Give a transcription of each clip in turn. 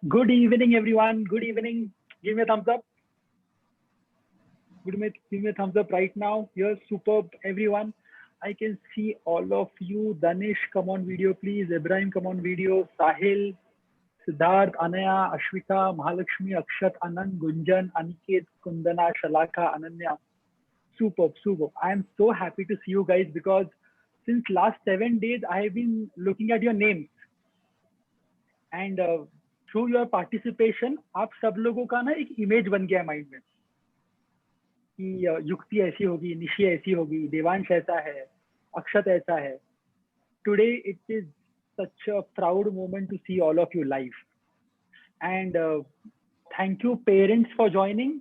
Good evening, everyone. Good evening. Give me a thumbs up. Give me a thumbs up right now. You're superb, everyone. I can see all of you. Danish, come on video, please. Ibrahim, come on video. Sahil, Siddharth, Anaya, Ashwika, Mahalakshmi, Akshat, Anand, Gunjan, Aniket, Kundana, Shalaka, Ananya. Superb, superb. I am so happy to see you guys because since last 7 days, I have been looking at your names. And through your participation आप सब लोगों का ना एक image बन गया mind में कि युक्ति ऐसी होगी, निशी ऐसी होगी, देवांश ऐसा है, अक्षत ऐसा है. Today it is such a proud moment to see all of you live. And thank you parents for joining.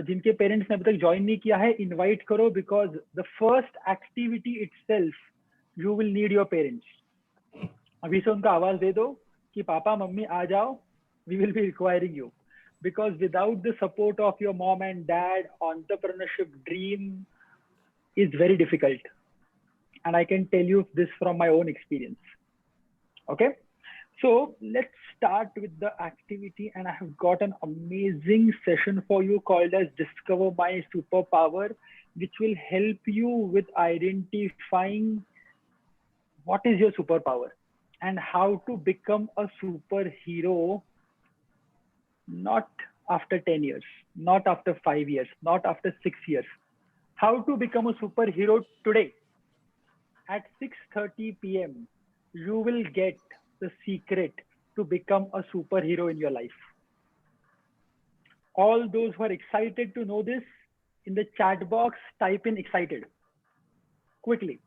जिनके पेरेंट्स ने अभी तक ज्वाइन नहीं किया है, इनवाइट करो because the first activity itself you will need your parents. अभी से उनका आवाज दे दो कि पापा मम्मी आ जाओ, we will be requiring you, because without the support of your mom and dad, entrepreneurship dream is very difficult, and I can tell you this from my own experience. Okay, so let's start with the activity, and I have got an amazing session for you called as Discover My Superpower, which will help you with identifying what is your superpower and how to become a superhero, not after 10 years, not after 5 years, not after 6 years. How to become a superhero today. At 6:30 p.m., you will get the secret to become a superhero in your life. All those who are excited to know this, in the chat box, type in excited quickly.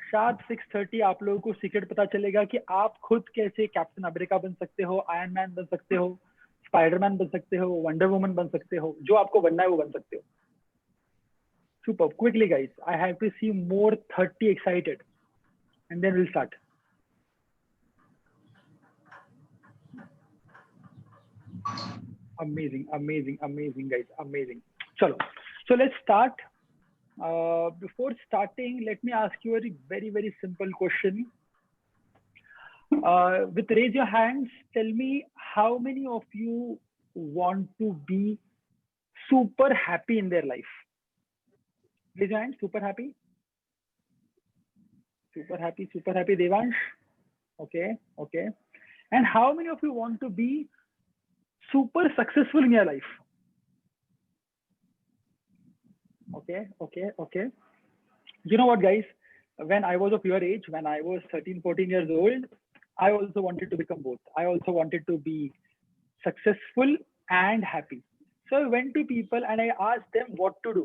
शायद 6:30 आप लोगों को secret पता चलेगा कि आप खुद कैसे कैप्टन अमेरिका बन सकते हो, आयरन मैन बन सकते हो, स्पाइडरमैन बन सकते हो, वंडर वुमन बन सकते हो. जो आपको बनना है वो बन सकते हो. Super. Quickly guys, I have to see more 30 excited and then will start. Amazing amazing amazing guys, amazing. चलो, so let's start. Before starting, let me ask you a very, very simple question. With raise your hands, tell me how many of you want to be super happy in their life? Raise your hands. Super happy. Super happy. Super happy. Devansh. Okay. Okay. And how many of you want to be super successful in your life? Okay, okay, okay. You know what, guys? When I was of your age, when I was 13, 14 years old, I also wanted to become both. I also wanted to be successful and happy. So I went to people and I asked them what to do.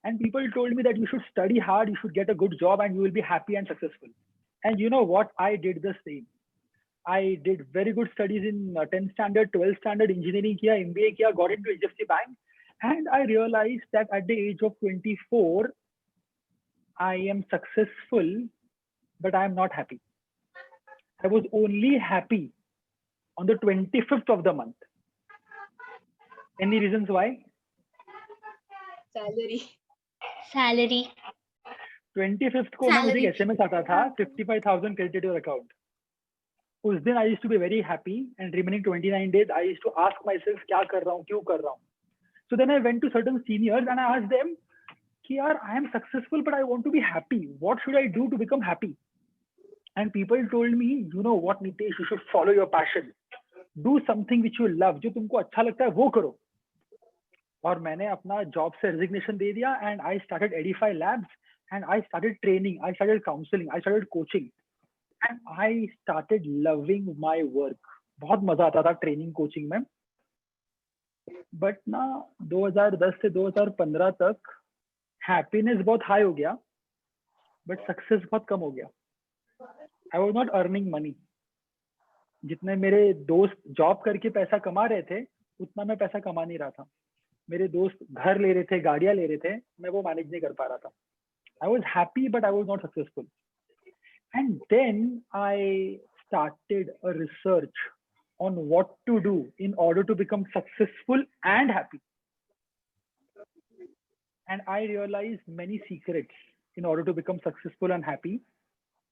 And people told me that you should study hard, you should get a good job, and you will be happy and successful. And you know what? I did the same. I did very good studies in 10th standard, 12th standard, engineering kiya, MBA kiya, got into HDFC Bank. And I realized that at the age of 24, I am successful, but I am not happy. I was only happy on the 25th of the month. Any reasons why? Salary. 25th को ना मुझे एक SMS आता था, 55,000 credited your account. उस दिन I used to be very happy, and remaining 29 days, I used to ask myself क्या कर रहा हूँ, क्यों कर रहा हूँ. So then I went to certain seniors and I asked them, "Yaar, I am successful, but I want to be happy. What should I do to become happy?" And people told me, "You know what, Nitesh, you should follow your passion. Do something which you love. जो तुमको अच्छा लगता है वो करो." और मैंने अपना जॉब से रेजिग्नेशन दे दिया and I started Edify Labs and I started training, I started counseling, I started coaching, and I started loving my work. बहुत मजा आता था ट्रेनिंग कोचिंग में. बट ना 2010 से 2015 तक हैप्पीनेस बहुत हाई हो गया, बट सक्सेस बहुत कम हो गया. आई वॉज नॉट अर्निंग मनी. जितने मेरे दोस्त जॉब करके पैसा कमा रहे थे, उतना मैं पैसा कमा नहीं रहा था. मेरे दोस्त घर ले रहे थे, गाड़ियां ले रहे थे, मैं वो मैनेज नहीं कर पा रहा था. I was happy but I was not successful. And then I started a research on what to do in order to become successful and happy. And I realized many secrets in order to become successful and happy,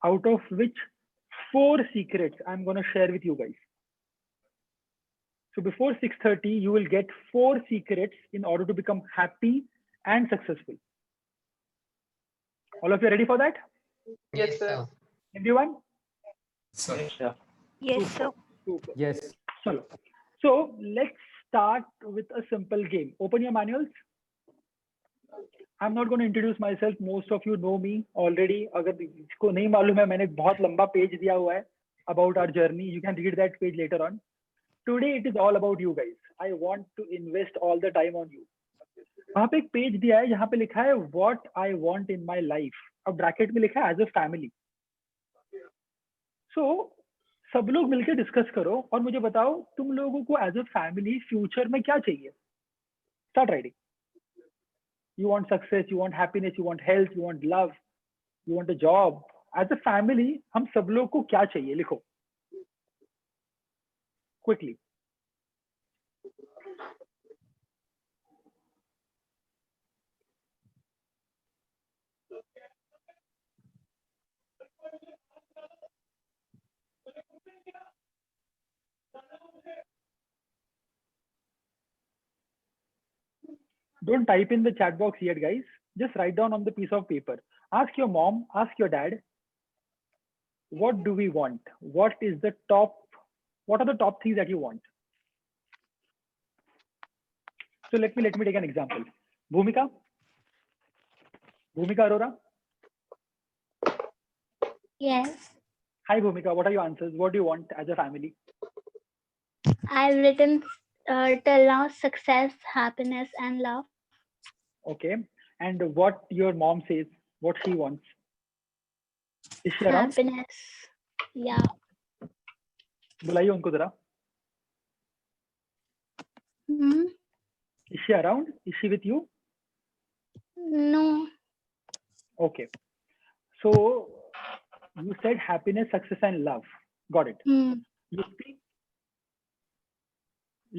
out of which 4 secrets I'm going to share with you guys. So before 6:30, you will get 4 secrets in order to become happy and successful. All of you are ready for that? Yes, sir. Everyone? Sir. Yes, sir. Super. Yes. So let's start with a simple game. Open your manuals. I'm not going to introduce myself. Most of you know me already. अगर जिसको नहीं मालूम है, मैंने एक बहुत लंबा page दिया हुआ है about our journey. You can read that page later on. Today it is all about you guys. I want to invest all the time on you. वहाँ पे एक पेज दिया है जहाँ पे लिखा है What I want in my life. अब ब्रैकेट में लिखा है as a family. So सब लोग मिलकर डिस्कस करो और मुझे बताओ तुम लोगों को एज अ फैमिली फ्यूचर में क्या चाहिए. Start writing. You want success, you want happiness, you want health, you want love, you want a job. As a family, हम सब लोग को क्या चाहिए लिखो. Quickly. Don't type in the chat box yet, guys. Just write down on the piece of paper. Ask your mom, ask your dad, what do we want? What are the top things that you want? So let me take an example. Bhumika Arora. Yes. Hi Bhumika, what are your answers? What do you want as a family? I've written till now success, happiness, and love. Okay. And what your mom says, what she wants? Is she around? Happiness. Yeah. बुलाइए उनको जरा. Is she around? Is she with you? No. Okay. So you said happiness, success, and love. Got it.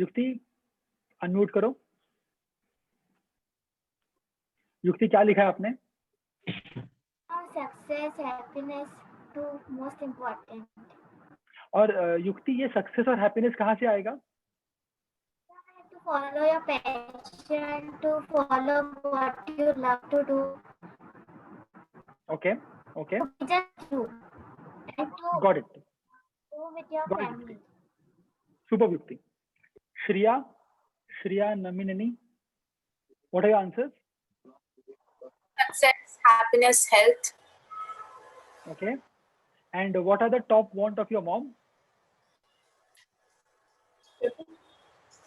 युक्ति unmute करो. युक्ति क्या लिखा है आपने? Success, happiness, two most important. और युक्ति ये सक्सेस और हैप्पीनेस कहाँ से आएगा? To follow your passion, to follow what you love to do. Okay. Just do. And to Got it. go with your Got it. family. Super युक्ति. Shriya Namineni, what are your answers? Success, happiness, health. Okay. And what are the top want of your mom?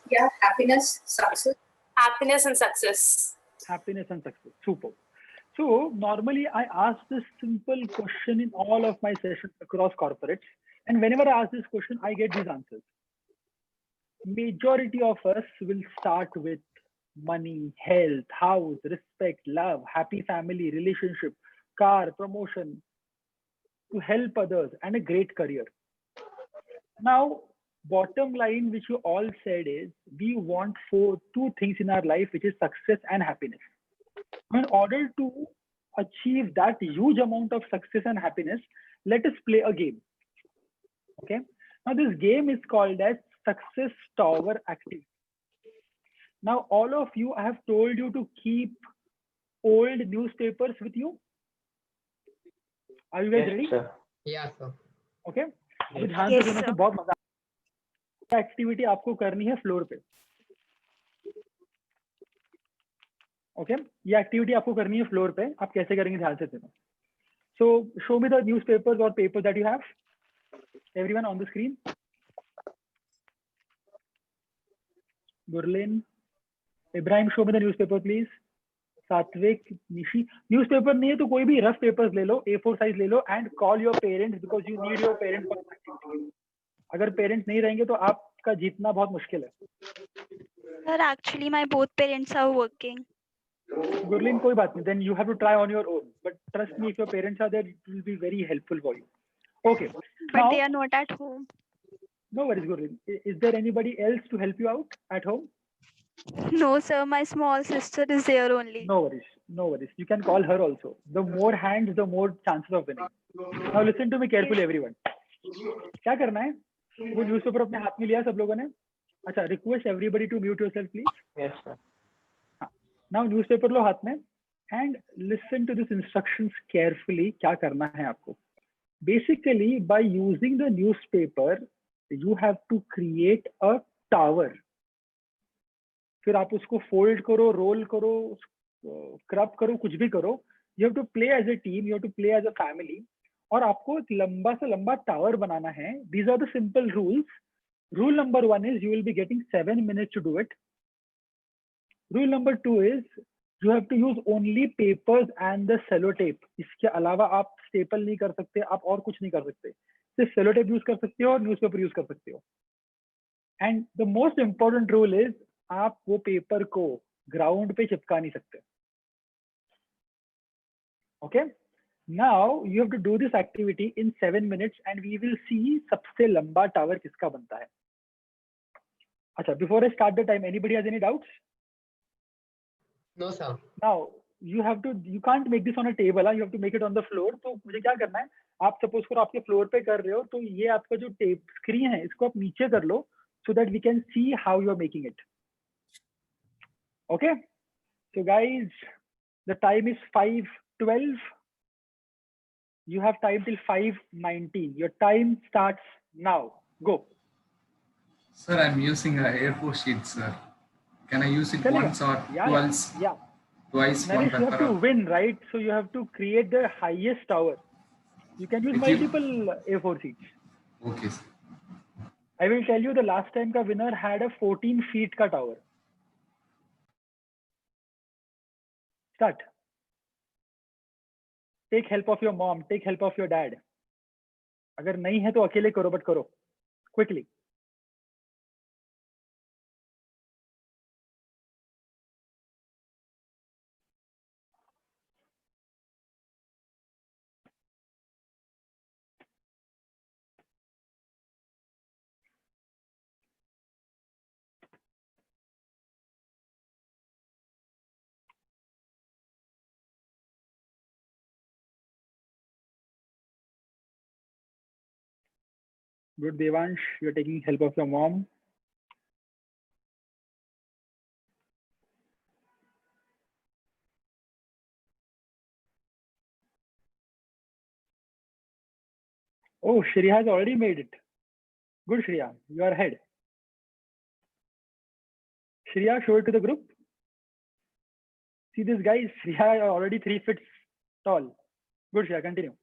Yeah, happiness, success. Happiness and success. Happiness and success. Super. So normally I ask this simple question in all of my sessions across corporates. And whenever I ask this question, I get these answers. Majority of us will start with money, health, house, respect, love, happy family, relationship, car, promotion, to help others, and a great career. Now, bottom line, which you all said is, we want two things in our life, which is success and happiness. In order to achieve that huge amount of success and happiness, let us play a game. Okay. Now, this game is called as Success Tower Activity. Now, all of you, I have told you to keep old newspapers with you. Are you guys ready? Sir. Yeah, sir. Okay. अभी ध्यान से सुनो तो बहुत मजा आएगा. Activity आपको करनी है फ्लोर पे. ओके, ये एक्टिविटी आपको करनी है फ्लोर पे. आप कैसे करेंगे ध्यान से सुनो. So show me the newspapers or papers that you have. Everyone on the screen. Gurleen, Ibrahim, show me the newspaper please. सात्विक, निशी. न्यूज़पेपर नहीं है तो कोई भी रफ पेपर्स ले लो, A4 साइज ले लो and call your parents because you need your parents for activity. अगर पेरेंट्स नहीं रहेंगे तो आपका जीतना बहुत मुश्किल है. Sir, actually my both parents are working. Gurleen कोई बात नहीं, then you have to try on your own, but trust me, if your parents are there, it will be very helpful for you. Okay. But Now, they are not at home. no worries, Gurleen. Is there anybody else to help you out at home? No, sir, my small sister is there only. No worries. No worries. You can call her also. The more hands, the more chances of winning. Now listen to me carefully, everyone. क्या करना है? वो newspaper अपने हाथ में लिया सब लोगों ने. अच्छा, request everybody to mute yourself, please. Yes, sir. Now newspaper लो हाथ में and listen to this instructions carefully. क्या करना है आपको? Basically, by using the newspaper, you have to create a tower. फिर आप उसको fold करो, roll करो, crop करो, कुछ भी करो. You have to play as a team. You have to play as a family. और आपको एक लंबा से लंबा टावर बनाना है. These are the simple rules. Rule number 1 is you will be getting 7 minutes to do it. Rule number 2 is you have to use only papers and the sellotape. इसके अलावा आप staple नहीं कर सकते, आप और कुछ नहीं कर सकते. सिर्फ sellotape use कर सकते हो और newspaper use कर सकते हो. And the most important rule is आप वो पेपर को ground पे चिपका नहीं सकते. Okay? Now you have to do this activity in 7 minutes and we will see सबसे लंबा टावर किसका बनता है. अच्छा, before I start the time, anybody has any doubts? No, sir. Now you can't make this on a table. You have to make it on the floor. तो मुझे क्या करना है, आप suppose करो आपके floor पे कर रहे हो, तो ये आपका जो screen है इसको आप नीचे कर लो, so that we can see how you are making it. Okay? So guys, the time is 5:12. You have time till 5:19. Your time starts now. Go. Sir, I'm using a A4 sheet, sir. Can I use it Chalega. once or Yeah, twice? Yeah. Twice, one Naresh, you have to paper. win, right? So you have to create the highest tower. You can use If you- multiple A4 sheets. Okay, sir. I will tell you the last time ka winner had a 14 feet ka tower. Start. Take help of your mom, take help of your dad. अगर नहीं है तो अकेले करो, but करो. Quickly. Good, Devansh. You're taking help of your mom. Oh, Shreya has already made it. Good, Shreya. You are ahead. Shreya, show it to the group. See this, guys. Shreya are already 3 feet tall. Good, Shreya. Continue.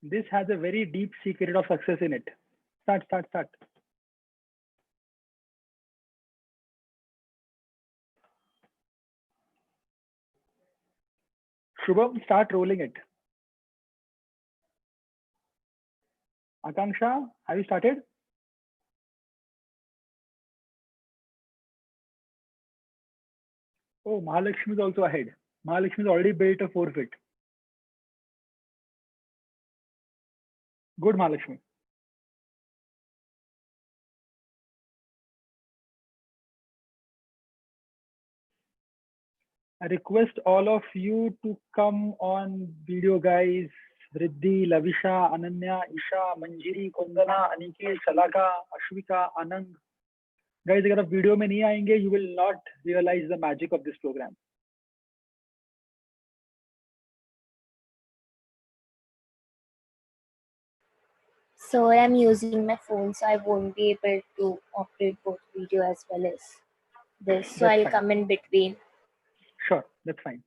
This has a very deep secret of success in it. Start. Shubham, start rolling it. Akanksha, have you started? Oh, Mahalakshmi is also ahead. Mahalakshmi has already built a 4 feet. Good, Mahalakshmi. I request all of you to come on video, guys. Riddhi, Lavisha, Ananya, Isha, Manjiri, Kundana, Aniket, Salaka, Ashwika, Anand. Guys, अगर आप video में नहीं आएंगे, you will not realize the magic of this program. So I'm using my phone, so I won't be able to operate both video as well as this. So That's I'll fine. come in between. Sure, that's fine.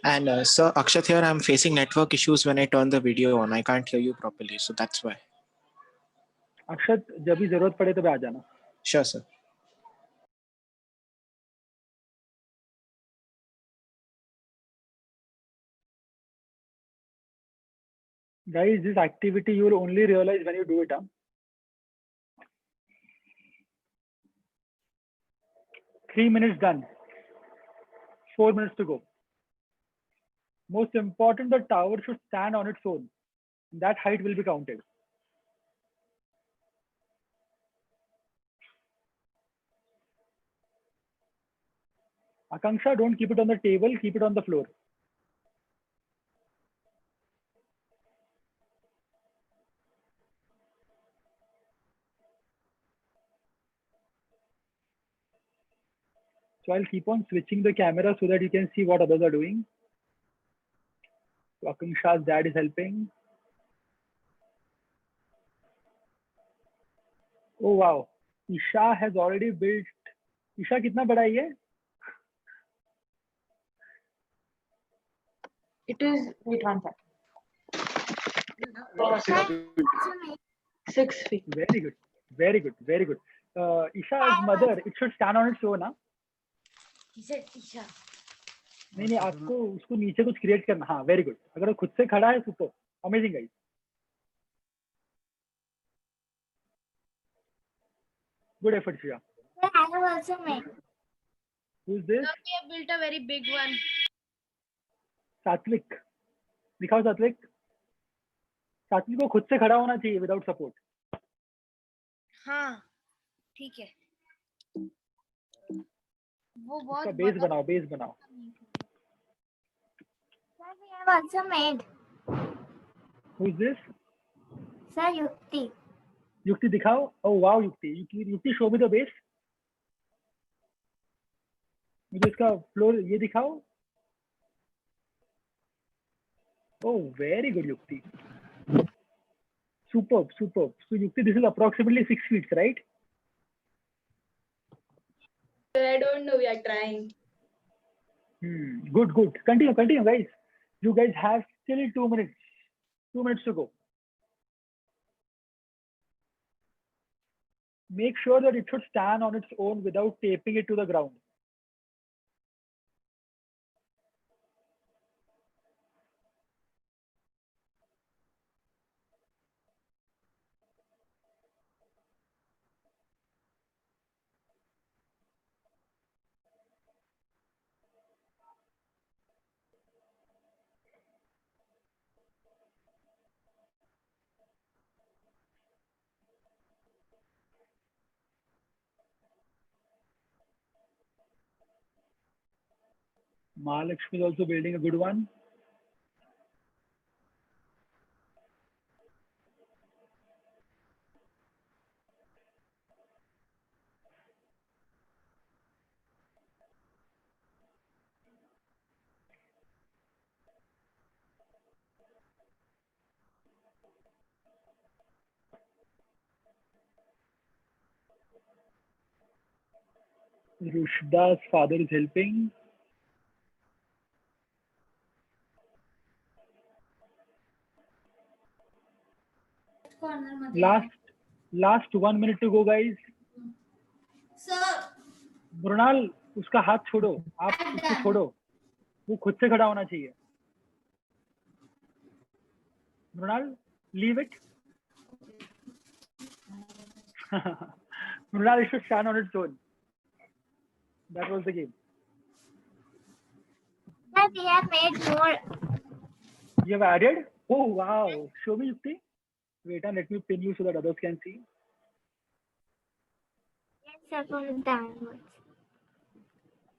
And sir, Akshat here, I'm facing network issues when I turn the video on. I can't hear you properly, so that's why. अक्षत, जब भी जरूरत पड़े तब आ जाना. Sure, sir. Guys, this activity you will only realize when you do it. 3 minutes done. 4 minutes to go. Most important, the tower should stand on its own. That height will be counted. Akanksha, don't keep it on the table, keep it on the floor. So I'll keep on switching the camera so that you can see what others are doing. So Akanksha's dad is helping. Oh wow, Isha has already built. Isha कितना बड़ा है ये? It is, wait one second. 6 feet. Very good, very good, very good. Isha's mother, it should stand on its own, ना? He said Isha. नहीं आपको उसको नीचे कुछ क्रिएट करना. हाँ, very good. अगर वो खुद से खड़ा है, super, amazing guys. Good effort, Shreya. Sir, I have also made. Who's this? Sir, we have built a very big one. सात्विक. दिखाओ सात्विक. सात्विक को खुद से खड़ा होना चाहिए without support. हाँ ठीक है वो बहुत उसका बेस बनाओ, बेस बनाओ. Sir, we have also made. Who's this? Sir, Yukti. युक्ति दिखाओ. Oh wow, युक्ति show me the base. मुझे इसका फ्लोर ये दिखाओ. Oh, very good, Yukti. Superb, superb. So Yukti, this is approximately 6 feet, right? I don't know, we are trying. Good, good. Continue, guys. You guys have still 2 minutes. 2 minutes to go. Make sure that it should stand on its own without taping it to the ground. Mahalakshmi is also building a good one. Rushda's father is helping. Last 1 minute to go, guys. Sir, Mrinal उसका हाथ छोड़ो. आप उसको छोड़ो. वो खुद से खड़ा होना चाहिए. Mrinal, leave it. Mrunal, it should stand on its own. That was the game. Sir, we have made more. You have added? Oh wow. Show me, Yukti. Wait, let me pin you so that others can see. Yes, sir, from downwards.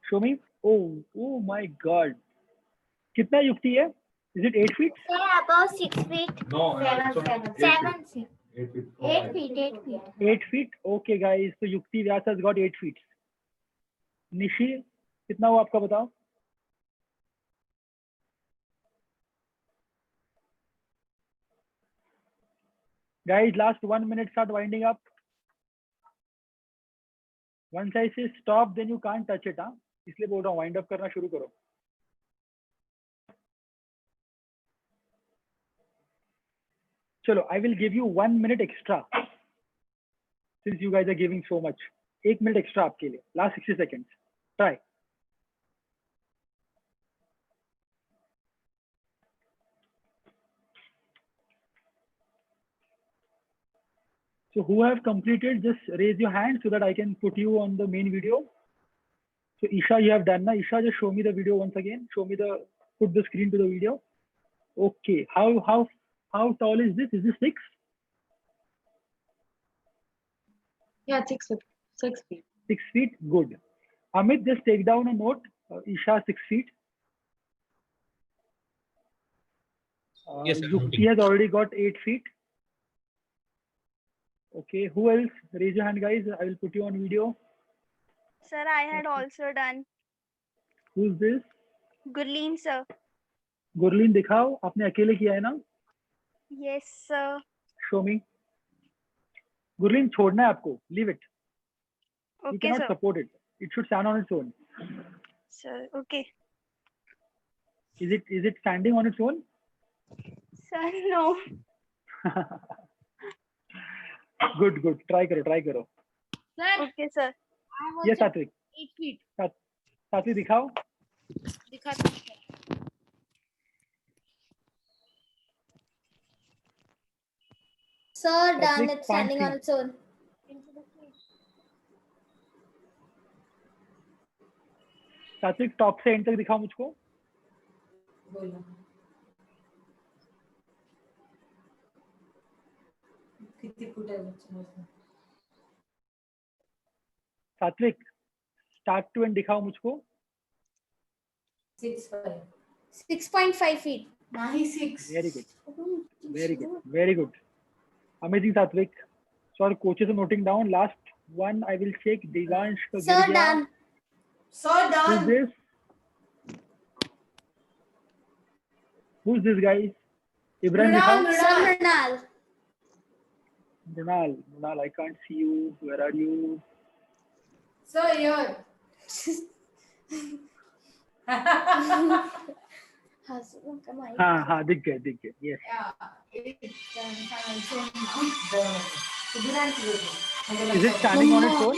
Show me. Oh my God. कितना युक्ति है? Is it 8 feet? Sir, above 6 feet. No, Seven, 8 feet. 8 feet, 8 feet. 8 feet. Okay, guys. So Yukti Vyas has got 8 feet. Nishi, कितना हुआ आपका बताओ? Guys, last 1 minute, start winding up. Once I say stop, then you can't touch it, हाँ? इसलिए बोल रहा हूँ wind up करना शुरू करो. चलो, I will give you 1 minute extra. Since you guys are giving so much. 1 minute extra आपके लिए. Last 60 seconds. Try. So who have completed, just raise your hand so that I can put you on the main video. So Isha, you have done na? Isha, just show me the video once again. Show me put the screen to the video. Okay, how tall is this? Is this 6? Yeah, 6 feet. 6 feet. 6 feet, good. Amit, just take down a note. Isha, 6 feet. Yes, sir. Yukti has already got 8 feet. Okay, who else? Raise your hand, guys. I will put you on video. Sir, I had also done. Who's this? Gurleen, sir. Gurleen दिखाओ, आपने अकेले किया है ना? Yes, sir. Show me. Gurleen छोड़ना है आपको. Leave it. You Okay, cannot sir. support it. It should stand on its own. Sir, okay. Is it standing on its own? Sir, no. Good. Try करो. Sir, Okay, sir. I am Yes, also Satvik. 8 feet. सात्विक दिखाओ. दिखाता हूँ sir. Sir, done. Satvik, It's standing on 5 feet. its own. सात्विक top से and तक दिखाओ मुझको. बोलो कितनी फुट है बच्चे में सात्विक स्टार्ट टू एंड दिखाओ मुझको. 6.5 feet. नहीं 6 Very good. Amazing, Satvik. So our coaches are noting down. Last one I will check. Devansh का गिर Sir, गया. done. Who's this? Who's this, guys? Ibrahim दिखाओ. Sir, Mrunal. Mrunal, I can't see you. Where are you? So here Come on. हाँ दिख गए. Yes. Is it standing on its own?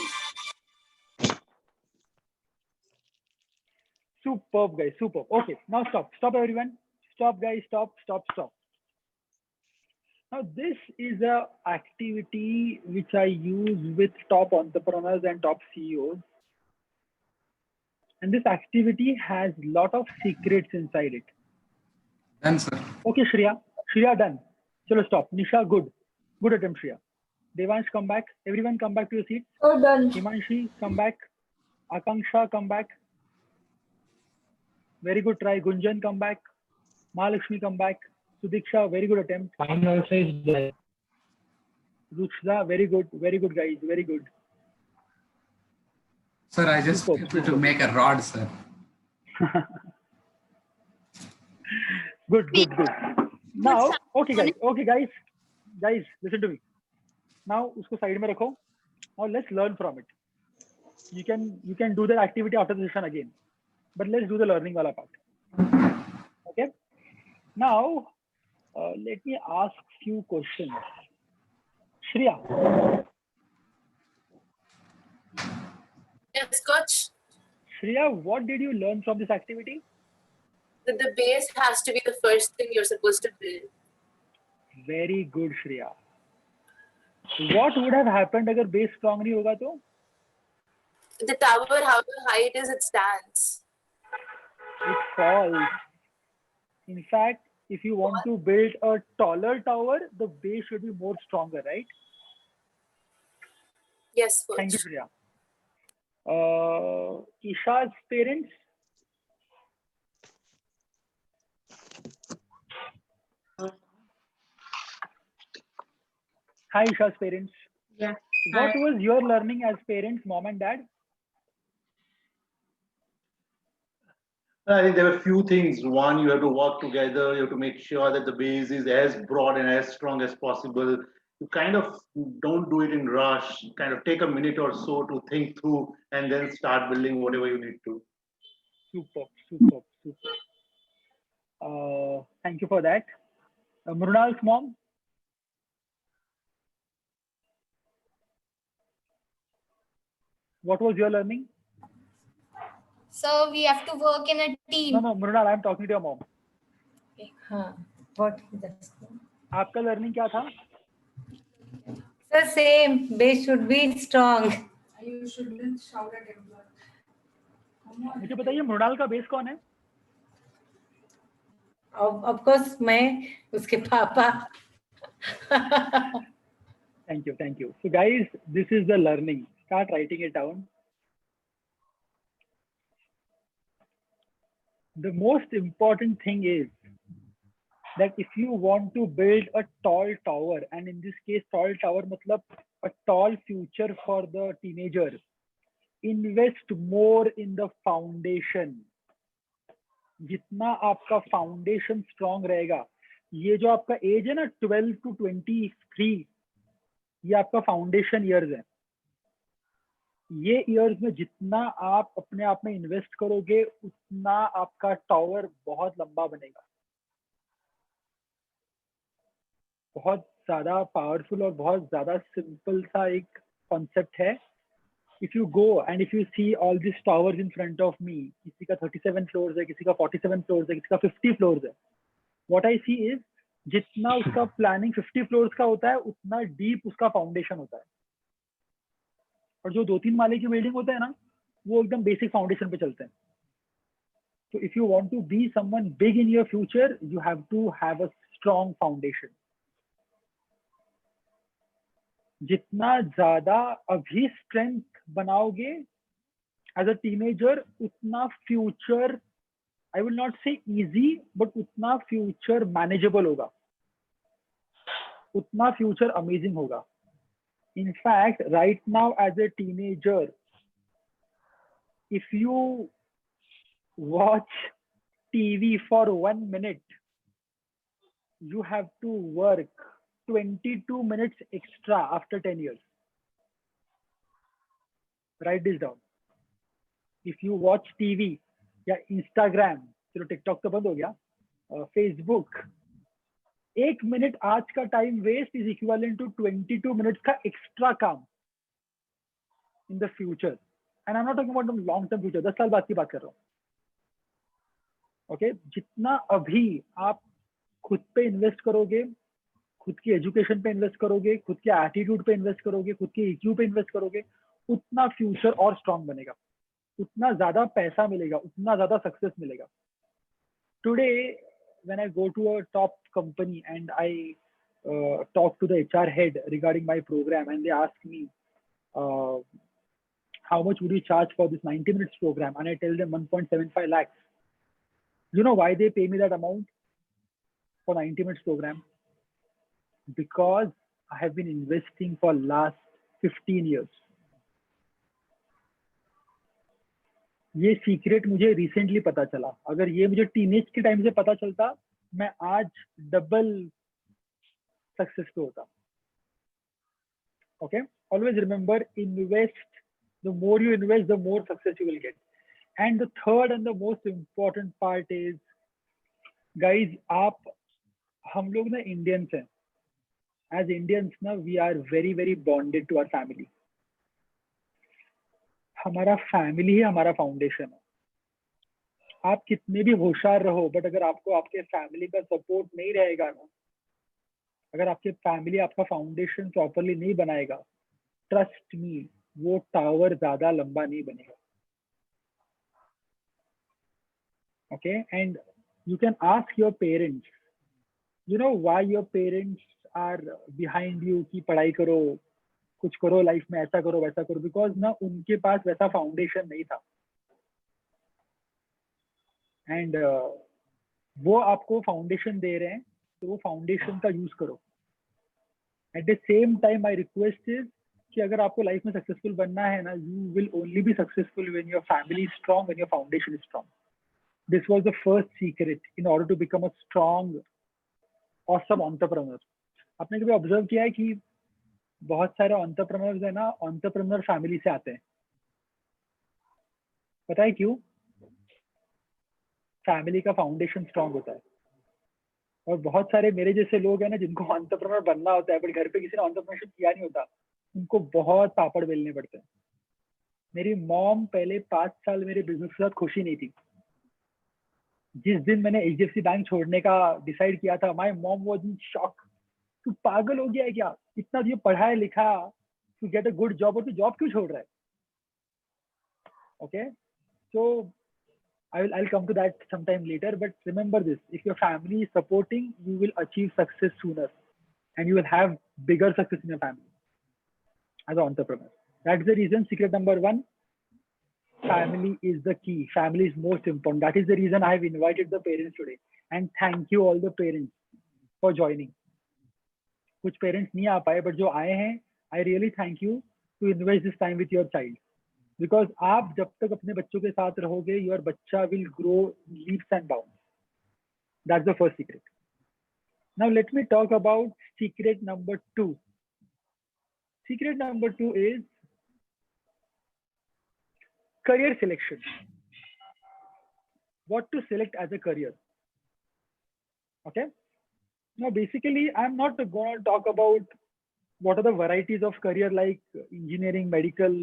Superb, guys. Superb. Okay, now stop. Stop, everyone. Stop, guys. Stop. Now, this is a activity which I use with top entrepreneurs and top CEOs. And this activity has a lot of secrets inside it. Done, sir. Okay, Shreya, done. Chalo, stop. Nisha, good. Good attempt, Shreya. Devansh, come back. Everyone come back to your seats. so done Himanshi, come back. Akanksha, come back. Very good try. Gunjan, come back. Mahalakshmi, come back. Sudiksha, very good attempt. Mine also is black. Ruchda, very good, guys. Very good. Sir, I just wanted to make a rod, sir. Good. Now, okay, guys, listen to me. Now, usko side mein rakho. Now, let's learn from it. You can do the activity after the session again, but let's do the learning wala part. Okay. Now, let me ask few questions. Shreya. Yes, coach. Shreya, what did you learn from this activity? That the base has to be the first thing you're supposed to build. Very good, Shreya. What would have happened अगर base strong नहीं होगा तो? The tower, however high it is, it stands. It falls. In fact, if you want to build a taller tower, the base should be more stronger, right? Yes, coach. Thank you, Shreya. Isha's parents. Hi, Isha's parents. Yeah. What was your learning as parents, mom and dad? I think there were a few things. One, you have to work together. You have to make sure that the base is as broad and as strong as possible. You kind of don't do it in rush. Kind of take a minute or so to think through and then start building whatever you need to. Super. Thank you for that. Mrunal's mom. What was your learning? So we have to work in a team. No, Mrunal, I'm talking to your mom. what is that आपका learning क्या था? the same base should be strong You shouldn't shout at him. मुझे बताइए मृणाल का base कौन है? of course मैं उसके पापा Thank you. So guys, this is the learning. Start writing it down. The most important thing is that if you want to build a tall tower, and in this case, tall tower matlab a tall future for the teenager, invest more in the foundation. जितना आपका foundation strong रहेगा, ये जो आपका as है ना 12 to 23, ये आपका फाउंडेशन ईयर्स है. ये ईयर्स में जितना आप अपने आप में इन्वेस्ट करोगे उतना आपका टावर बहुत लंबा बनेगा. बहुत ज्यादा पावरफुल और बहुत ज्यादा सिंपल सा एक कॉन्सेप्ट है. If you go and if you see all these towers in front of me, किसी का 37 floors है, किसी का 47 floors है, किसी का 50 floors है. What I see is जितना उसका प्लानिंग 50 floors का होता है उतना डीप उसका फाउंडेशन होता है. और जो 2-3 माले की बिल्डिंग होता है ना, वो एकदम बेसिक फाउंडेशन पे चलते हैं. So if you want to be someone big in your future, you have to have a strong foundation. जितना ज्यादा अभी स्ट्रेंथ बनाओगे एज अ टीनेजर, उतना फ्यूचर, आई विल नॉट से इजी, बट उतना फ्यूचर मैनेजेबल होगा, उतना फ्यूचर अमेजिंग होगा. In fact, right now as a teenager, if you watch TV for 1 minute, you have to work 22 minutes extra after 10 years. Write this down. If you watch TV या Instagram, चलो TikTok तो बंद हो गया, Facebook, 1 minute आज का time waste is equivalent to 22 minutes का extra काम in the future. And I am not talking about long term future, 10 साल बाद की बात कर रहा हूँ. ओके, जितना अभी आप खुद पे इन्वेस्ट करोगे, खुद की एजुकेशन पे इन्वेस्ट करोगे, खुद के एटीट्यूड पे इन्वेस्ट करोगे, खुद के EQ पे इन्वेस्ट करोगे, उतना फ्यूचर और स्ट्रांग बनेगा, उतना ज्यादा पैसा मिलेगा, उतना ज्यादा सक्सेस मिलेगा. Today when I go to a top company and I talk to the HR head regarding my program, and they ask me how much would you charge for this 90 minutes program, and I tell them 1.75 lakhs. You know why they pay me that amount for 90 minutes program? Because I have been investing for last 15 years. ये secret मुझे recently पता चला. अगर ये मुझे teenage के time से पता चलता, मैं आज डबल सक्सेस पे होता. Okay, always remember, invest, the more you invest the more success you will get. And the third and the most important part is, guys, हम लोग ना इंडियंस हैं. एज इंडियंस ना, we are very very bonded to our family. हमारा family ही हमारा foundation है. आप कितने भी होशियार रहो, बट अगर आपको आपके फैमिली का सपोर्ट नहीं रहेगा ना, अगर आपके फैमिली आपका फाउंडेशन प्रॉपरली नहीं बनाएगा, ट्रस्ट मी, वो टावर ज्यादा लंबा नहीं बनेगा. Okay, and you can ask your parents, you know why your parents are behind you कि पढ़ाई करो, कुछ करो लाइफ में, ऐसा करो वैसा करो. बिकॉज ना उनके पास वैसा फाउंडेशन नहीं था. एंड वो आपको फाउंडेशन दे रहे हैं, तो वो फाउंडेशन का यूज करो. At the same time my request is कि अगर आपको लाइफ में सक्सेसफुल बनना है ना, you will only be successful when your family is strong, when your foundation is strong. This was the first secret in order to become a strong awesome entrepreneur. आपने कभी observe किया है कि बहुत सारे एंटरप्रेन्योर्स है ना, एंटरप्रेन्योर फैमिली से आते हैं. पता है क्यों? फैमिली का फाउंडेशन स्ट्रांग होता है. और बहुत सारे मेरे जैसे लोग हैं ना, जिनको एंटरप्रेन्योर बनना होता है, बट घर पे किसी ने एंटरप्रेन्योरशिप किया नहीं होता, उनको बहुत पापड़ बेलने पड़ते हैं. मेरी मॉम पहले 5 साल मेरे बिजनेस के साथ खुशी नहीं थी. जिस दिन मैंने HDFC बैंक छोड़ने का डिसाइड किया था, my mom was in shock. तू पागल हो गया है क्या? इतना तुझे पढ़ाया लिखा to get a good job, और तू जॉब क्यों छोड़ रहा है? Okay, so I'll come to that sometime later, but remember this: if your family is supporting, you will achieve success sooner, and you will have bigger success in your family as an entrepreneur. That's the reason. Secret number 1: family is the key. Family is most important. That is the reason I have invited the parents today, and thank you all the parents for joining. कुछ parents नहीं आ पाए, but जो आए हैं, I really thank you to invest this time with your child. Because आप जब तक अपने बच्चों के साथ रहोगे, योर बच्चा will grow leaps and bounds. That's the first secret. Now let me talk about secret number 2. Secret number 2 is career selection. What to select as a career. Okay. Now, basically, I'm not going to talk about what are the varieties of career like engineering, medical.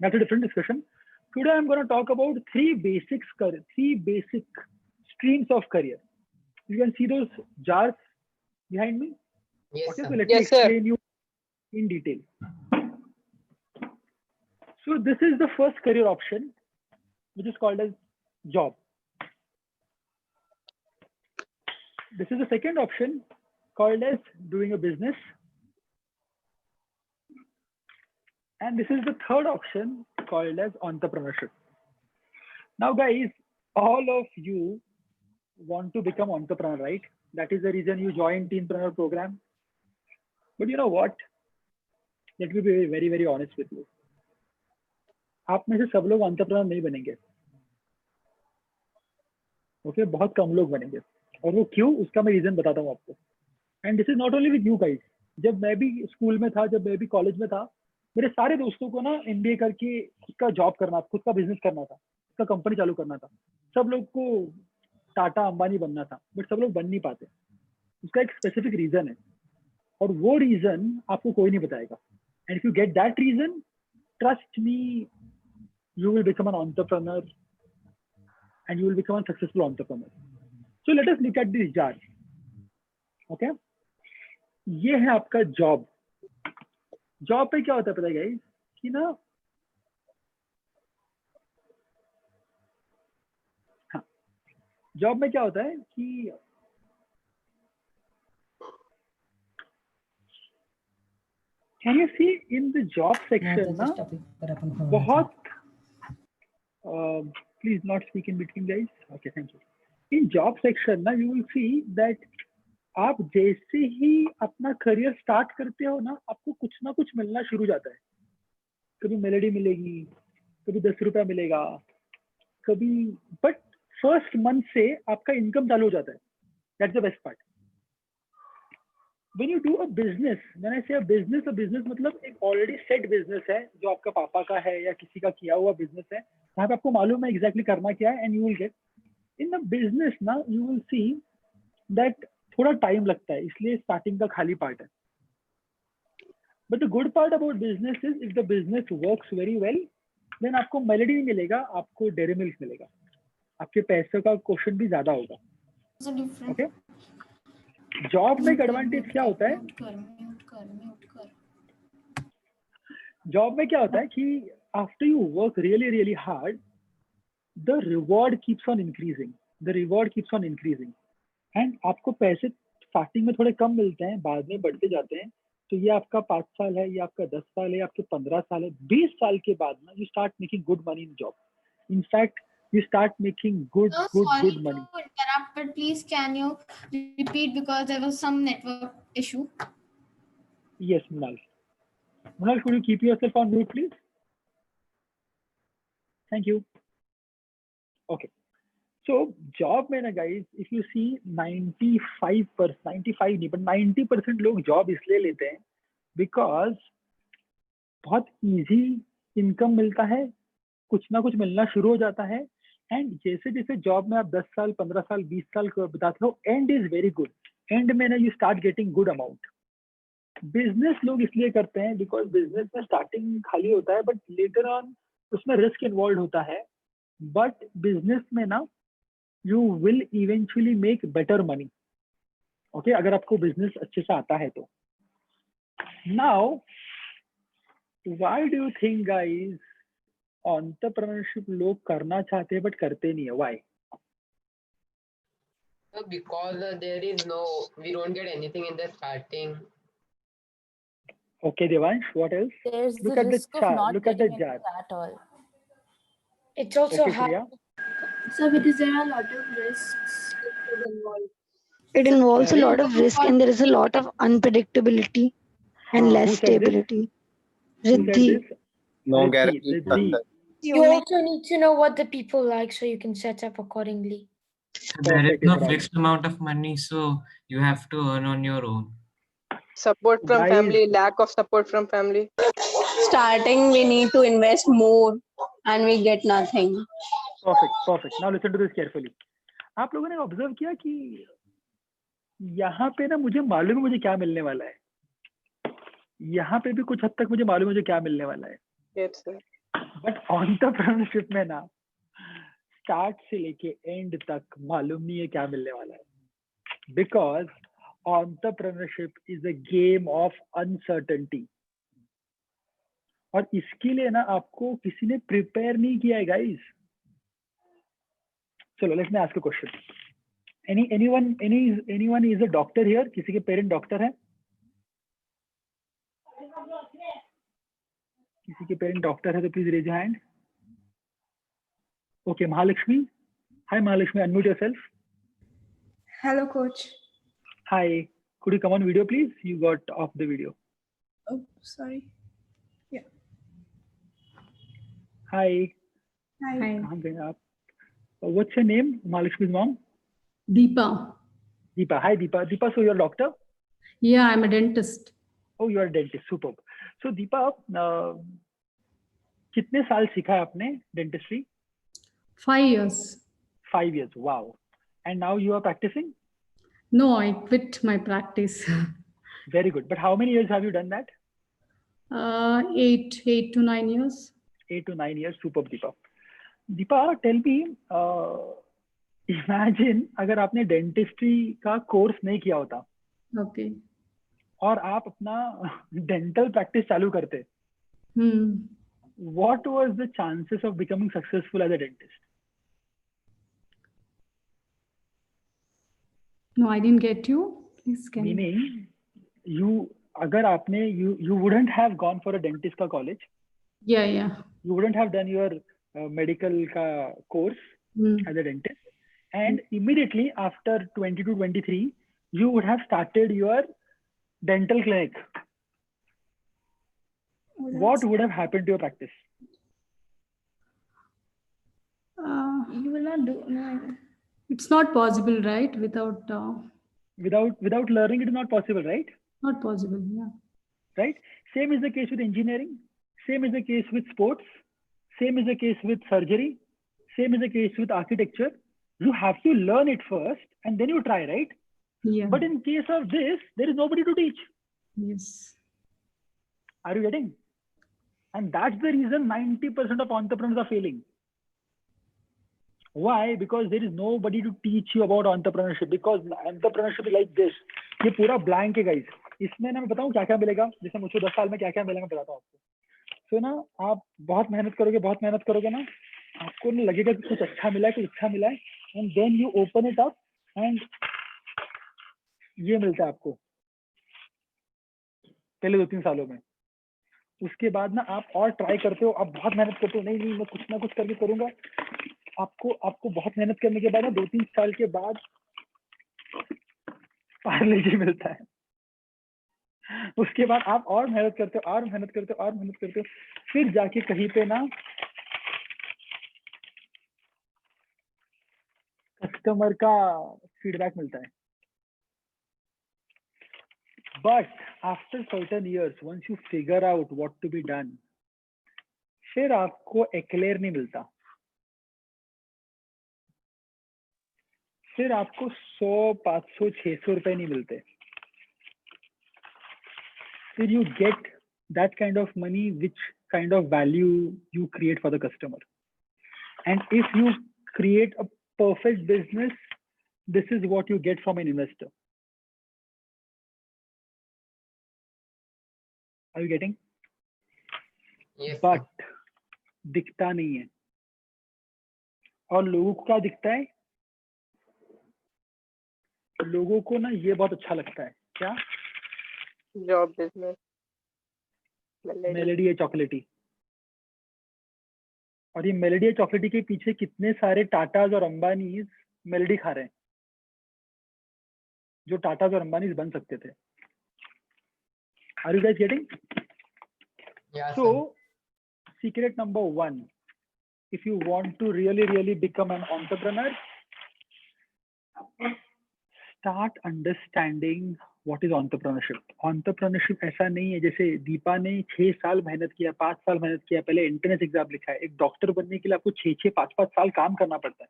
That's a different discussion. Today, I'm going to talk about three basic streams of career. You can see those jars behind me. Yes, Okay, sir. so let me explain you in detail. So this is the first career option, which is called as job. This is the second option, called as doing a business. And this is the third option, called as entrepreneurship. Now guys, all of you want to become entrepreneur, right? That is the reason you joined Teenpreneur program. But you know what? Let me be very, very honest with you. आप में से सब लोग entrepreneur नहीं बनेंगे. Okay, बहुत कम लोग बनेंगे. और वो क्यों, उसका मैं रीजन बताता हूँ आपको. And this is not only with you guys. जब मैं भी स्कूल में था, जब मैं भी कॉलेज में था, मेरे सारे दोस्तों को ना MBA करके खुद का जॉब करना, खुद का बिजनेस करना था, खुद का कंपनी चालू करना था. सब लोग को टाटा अंबानी बनना था, बट सब लोग बन नहीं पाते. उसका एक स्पेसिफिक रीजन है, और वो रीजन आपको कोई नहीं बताएगा. And if you get that reason, trust me, you will become an entrepreneur and you will become a successful entrepreneur. So let us look at this jar. Okay? ये है आपका जॉब. जॉब पे क्या होता है पता है गाइस, कि ना, हाँ, जॉब में क्या होता है कि Can you see in the job section ना, बहुत please not speak in between guys. Okay, thank you. In job section ना, you will see that आप जैसे ही अपना करियर स्टार्ट करते हो ना, आपको कुछ ना कुछ मिलना शुरू जाता है. कभी मेलेडी मिलेगी, कभी 10 रुपया मिलेगा, कभी, बट फर्स्ट मंथ से आपका इनकम चालू हो जाता है. That's the best part. When you do a business, when I say a business मतलब एक already set business है, जो आपका पापा का है या किसी का किया हुआ business है, जहाँ पे आपको मालूम है exactly करना क्या है, and you will get. In the business ना, you will see that थोड़ा time लगता है, इसलिए starting का खाली part है. But the good part about business is if the business works very well, then आपको melody नहीं मिलेगा, आपको dairy milk मिलेगा. आपके पैसे का क्वेश्चन भी ज्यादा होगा. Okay? जॉब में एक एडवांटेज क्या होता है, जॉब में क्या होता है कि after you work really hard, the reward keeps on increasing. And आपको पैसे स्टार्टिंग में थोड़े कम मिलते हैं, बाद में बढ़ते जाते हैं. तो ये आपका 5 साल है, ये आपका 10 साल है, आपके 15 साल है, 20 साल के बाद ना, you start making good money in job. In fact you start making good money. Sorry to interrupt, but please can you repeat because there was some network issue. Yes, Munal. Munal, could you keep yourself on mute, please? Thank you. Okay. So job में ना guys, if you see 95 नहीं, but 90% लोग job इसलिए लेते हैं because बहुत easy income मिलता है, कुछ ना कुछ मिलना शुरू हो जाता है. एंड जैसे जैसे जॉब में आप 10 साल 15 साल 20 साल बिताते हो, and is very good. And में ना you start getting good amount. Business लोग इसलिए करते हैं बिकॉज बिजनेस में स्टार्टिंग खाली होता है, बट लेटर ऑन उसमें रिस्क इन्वॉल्व होता है. बट बिजनेस में ना you will eventually make better money. Okay, अगर आपको बिजनेस अच्छे से आता है तो. Now why do you think guys entrepreneurship लोग करना चाहते हैं बट करते नहीं है? Why? Because we don't get anything in the starting. Okay, Devansh, what else? There's Look the at the risk of chart. not Look at the getting jar. into at all. It's also Okay, hard. Priya? So because there are a lot of risks involved. It involves a Sorry? lot of risk and there is a lot of unpredictability and Who less said this? stability. Who said Riddhi. this? No Let's see, guarantee. let's see. You also need to know what the people like so you can set up accordingly. There is Perfect, no Ibrahim. fixed amount of money, so you have to earn on your own. Support from Guys, family, lack of support from family. Starting, we need to invest more and we get nothing. perfect. Now listen to this carefully. आप लोगों ने observe किया कि यहाँ पे ना मुझे मालूम है मुझे क्या मिलने वाला है, यहाँ पे भी कुछ हद तक मुझे मालूम है मुझे क्या मिलने वाला है, Yes, sir. बट एंटरप्रेन्योरशिप में ना स्टार्ट से लेके एंड तक मालूम नहीं है क्या मिलने वाला है, because entrepreneurship is a game of uncertainty. और इसके लिए ना आपको किसी ने प्रिपेयर नहीं किया है गाइस. चलो let me ask a question. anyone is a doctor here? किसी के पेरेंट डॉक्टर है? किसी के पेरेंट डॉक्टर है तो please raise your hand. Okay, Mahalakshmi. Hi Mahalakshmi, unmute yourself. Hello, coach. Hi, could you come on video please? You got off the video. Oh, sorry. Yeah. Hi. Hi. कहाँ गए आप? What's your name? Mahalakshmi's mom? Deepa. Deepa. Hi Deepa. Deepa, so you're a doctor? Yeah, I'm a dentist. Oh, you're a dentist. Superb. So Deepa, कितने साल सीखा है आपने dentistry? 5 years. 5 years. Wow. And now you are practicing? No, I quit my practice. Very good. But how many years have you done that? 8 to 9 years. 8 to 9 years. Superb, Deepa. Deepa, tell me, imagine अगर आपने dentistry का course नहीं किया होता, Okay. और आप अपना dental practice चालू करते, what was the chances of becoming successful as a dentist? No, I didn't get you. Please can you? Meaning, अगर आपने you wouldn't have gone for a dentist का college. Yeah. You wouldn't have done your medical का course as a dentist, and immediately after 20 to 23 you would have started your dental clinic. What would have happened to your practice? You will not do. No, it's not possible, right? Without learning, it is not possible, right? Not possible. Yeah. Right. Same is the case with engineering. Same is the case with sports. Same is the case with surgery. Same is the case with architecture. You have to learn it first and then you try, right? Yeah. But in case of this, there is nobody to teach. Yes. Are you getting? And that's the reason 90% of entrepreneurs are failing. Why? Because there is nobody to teach you about entrepreneurship. Because entrepreneurship is like this. ये पूरा blank है guys. इसमें ना मैं बताऊँ क्या क्या मिलेगा. जैसे मुझे 10 साल में क्या क्या मिलेगा मैं बताता हूँ आपको. तो ना आप बहुत मेहनत करोगे ना, आपको ना लगेगा कि कुछ अच्छा मिला है, and then you open it up and ये मिलता है आपको पहले 2-3 सालों में. उसके बाद ना आप और ट्राई करते हो, आप बहुत मेहनत करते हो, नहीं मैं कुछ ना कुछ करके करूंगा. आपको बहुत मेहनत करने के बाद ना 2-3 साल के बाद पार्ले जी मिलता है. उसके बाद आप और मेहनत करते हो, फिर जाके कहीं पे ना कस्टमर का फीडबैक मिलता है. But after certain years, once you figure out what to be done, फिर आपको एक्लेयर नहीं मिलता. फिर आपको 100, 500, 600 रुपए नहीं मिलते. Then you get that kind of money, which kind of value you create for the customer. And if you create a perfect business, this is what you get from an investor. Are you getting? Yes. But दिखता नहीं है. और लोगों को क्या दिखता है? लोगों को ना ये बहुत अच्छा लगता है. क्या? Job business. मेलेडी है चॉकलेटी. और ये मेलेडी है चॉकलेटी के पीछे कितने सारे टाटाज और अंबानीज मेलेडी खा रहे हैं, जो टाटाज और अंबानीज बन सकते थे. Are you guys getting? Yeah, So secret number 1, if you want to really become an entrepreneur, start understanding what is entrepreneurship. Entrepreneurship ऐसा नहीं है जैसे दीपा ने 6 साल मेहनत किया, 5 साल मेहनत किया, पहले एंट्रेंस एग्जाम लिखा है. एक डॉक्टर बनने के लिए आपको 6-6, 5-5 साल काम करना पड़ता है.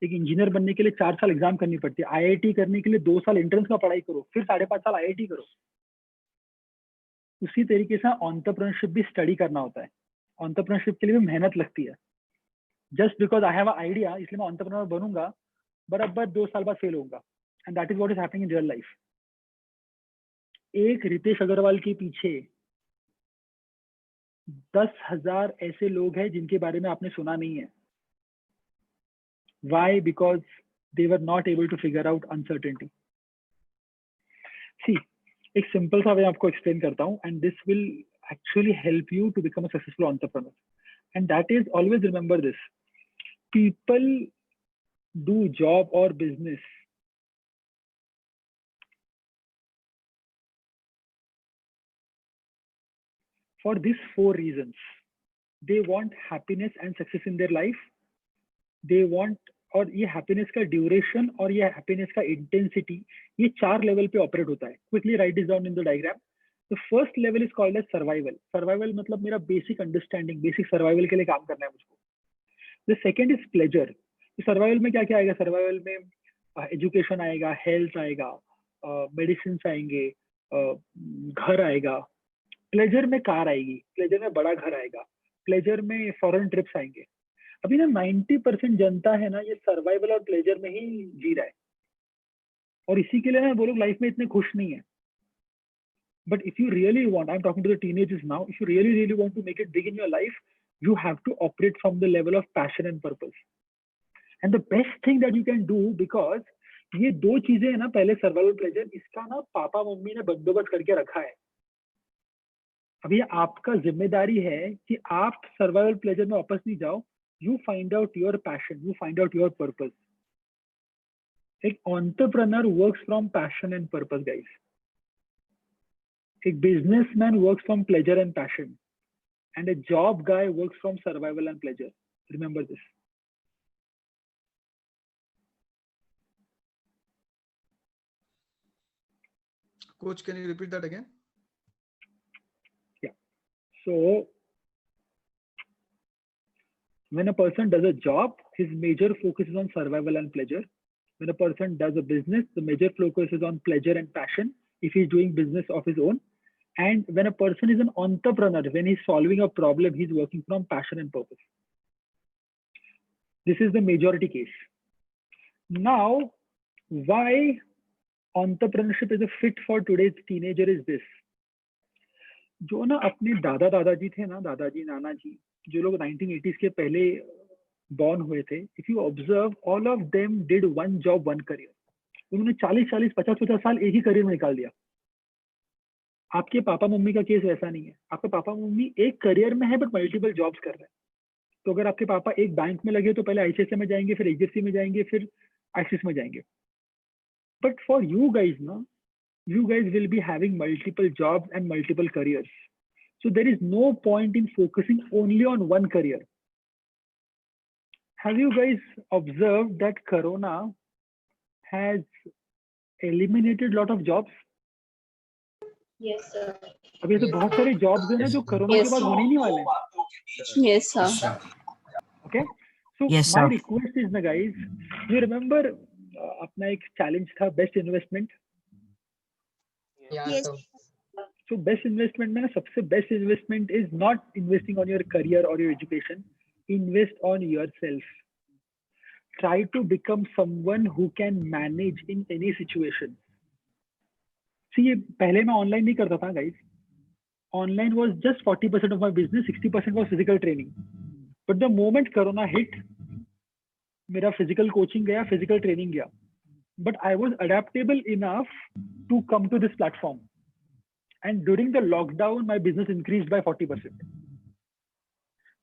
एक इंजीनियर बनने के लिए 4 साल एग्जाम करनी पड़ती है. IIT करने के लिए 2 साल एंट्रेंस का पढ़ाई करो, फिर 5.5 साल IIT करो. उसी तरीके से एंटरप्रेन्योरशिप भी स्टडी करना होता है. एंटरप्रेन्योरशिप के लिए भी मेहनत लगती है. Just because I have a idea इसलिए मैं एंटरप्रेन्योर बनूंगा, बराबर 2 साल बाद फेल होऊंगा. And that is what is happening in real life. एक रितेश अग्रवाल के पीछे 10,000 ऐसे लोग हैं जिनके बारे में आपने सुना नहीं है. Why? Because they were not able to figure out uncertainty. See, एक सिंपल सा वे आपको एक्सप्लेन करता हूँ, and this will actually help you to become a successful entrepreneur. And that is, always remember this: people do job or business for these 4 reasons. They want happiness and success in their life. They want, और ये happiness का duration और ये happiness का intensity, ये 4 level पे operate होता है. Quickly write this down in the diagram. The first level is called as survival. Survival मतलब मेरा बेसिक अंडरस्टैंडिंग, बेसिक सर्वाइवल के लिए काम करना है मुझको. The second is pleasure. Survival में क्या क्या आएगा? सर्वाइवल में एजुकेशन आएगा, हेल्थ आएगा, मेडिसिन आएंगे, घर आएगा. प्लेजर में कार आएगी, प्लेजर में बड़ा घर आएगा, प्लेजर में फॉरेन ट्रिप्स आएंगे. अभी ना 90% जनता है ना, ये सर्वाइवल और प्लेजर में ही जी रहा है, और इसी के लिए ना वो लोग लाइफ में इतने खुश नहीं है. But if you really want, I am talking to the teenagers now, if you really want to make it big in your life, you have to operate from the level of passion and purpose. And the best thing that you can do, because ये 2 चीजें है ना, पहले survival pleasure, इसका ना papa mummy ने बंदोबस्त करके रखा है. अभी आपका जिम्मेदारी है कि आप सर्वाइवल प्लेजर में वापस नहीं जाओ. You find out your passion, you find out your purpose. एक entrepreneur works from passion and purpose, guys. एक businessman works from pleasure and passion. And a job guy works from survival and pleasure. Remember this. Coach, can you repeat that again? Yeah. So, when a person does a job, his major focus is on survival and pleasure. When a person does a business, the major focus is on pleasure and passion, if he's doing business of his own. And when a person is an entrepreneur, when he's solving a problem, he's working from passion and purpose. This is the majority case. Now, why entrepreneurship is a fit for today's teenager is this. जो ना अपने दादाजी थे ना, दादाजी नाना जी, जो लोग 1980s के पहले born हुए थे, if you observe, all of them did one job, one career. उन्होंने 40, 50 साल एक ही करियर में निकाल दिया. आपके पापा मम्मी का केस वैसा नहीं है. आपके पापा मम्मी एक करियर में है बट मल्टीपल जॉब्स कर रहे हैं. तो अगर आपके पापा एक बैंक में लगे तो पहले ICICI में जाएंगे, फिर HDFC में जाएंगे, फिर एक्सिस में जाएंगे. बट फॉर यू गाइज ना, you guys will be having multiple jobs and multiple careers. So there is no point in focusing only on one career. Have you guys observed that Corona has eliminated a lot of jobs? Yes, sir. अभी तो बहुत सारे jobs हैं ना जो corona के बाद होने ही नहीं वाले हैं. Yes, sir. Okay. So Yes, my sir. request is ना guys, you remember अपना एक challenge था best investment. Yeah, Yes. So best investment में ना सबसे best investment is not investing on your career or your education. Invest on yourself. Try to become someone who can manage in any situation. See, पहले मैं online नहीं करता था guys. Online was just 40% of my business, 60% was physical training. But the moment Corona hit, मेरा physical coaching गया, physical training गया. But I was adaptable enough to come to this platform. And during the lockdown, my business increased by 40%.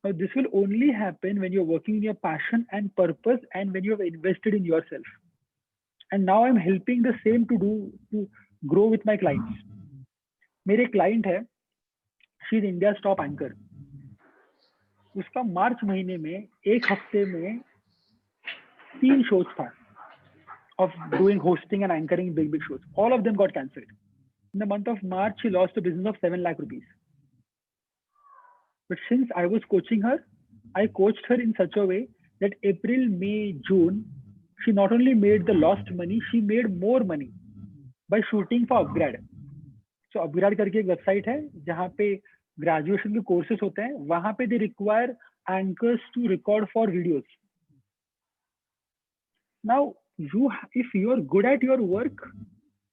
Now, this will only happen when you're working in your passion and purpose and when you have invested in yourself. And now I'm helping the same to grow with my clients. मेरे client है, she is India's top anchor. उसका मार्च महीने में एक हफ्ते में 3 shows था of doing hosting and anchoring big shows. All of them got cancelled. In the month of March, she lost a business of 7 lakh rupees. But since I was coaching her, I coached her in such a way that April, May, June, she not only made the lost money, she made more money by shooting for Upgrad. So Upgrad करके एक website है जहाँ पे graduation के courses होते हैं, वहाँ पे they require anchors to record for videos. Now, if you are good at your work,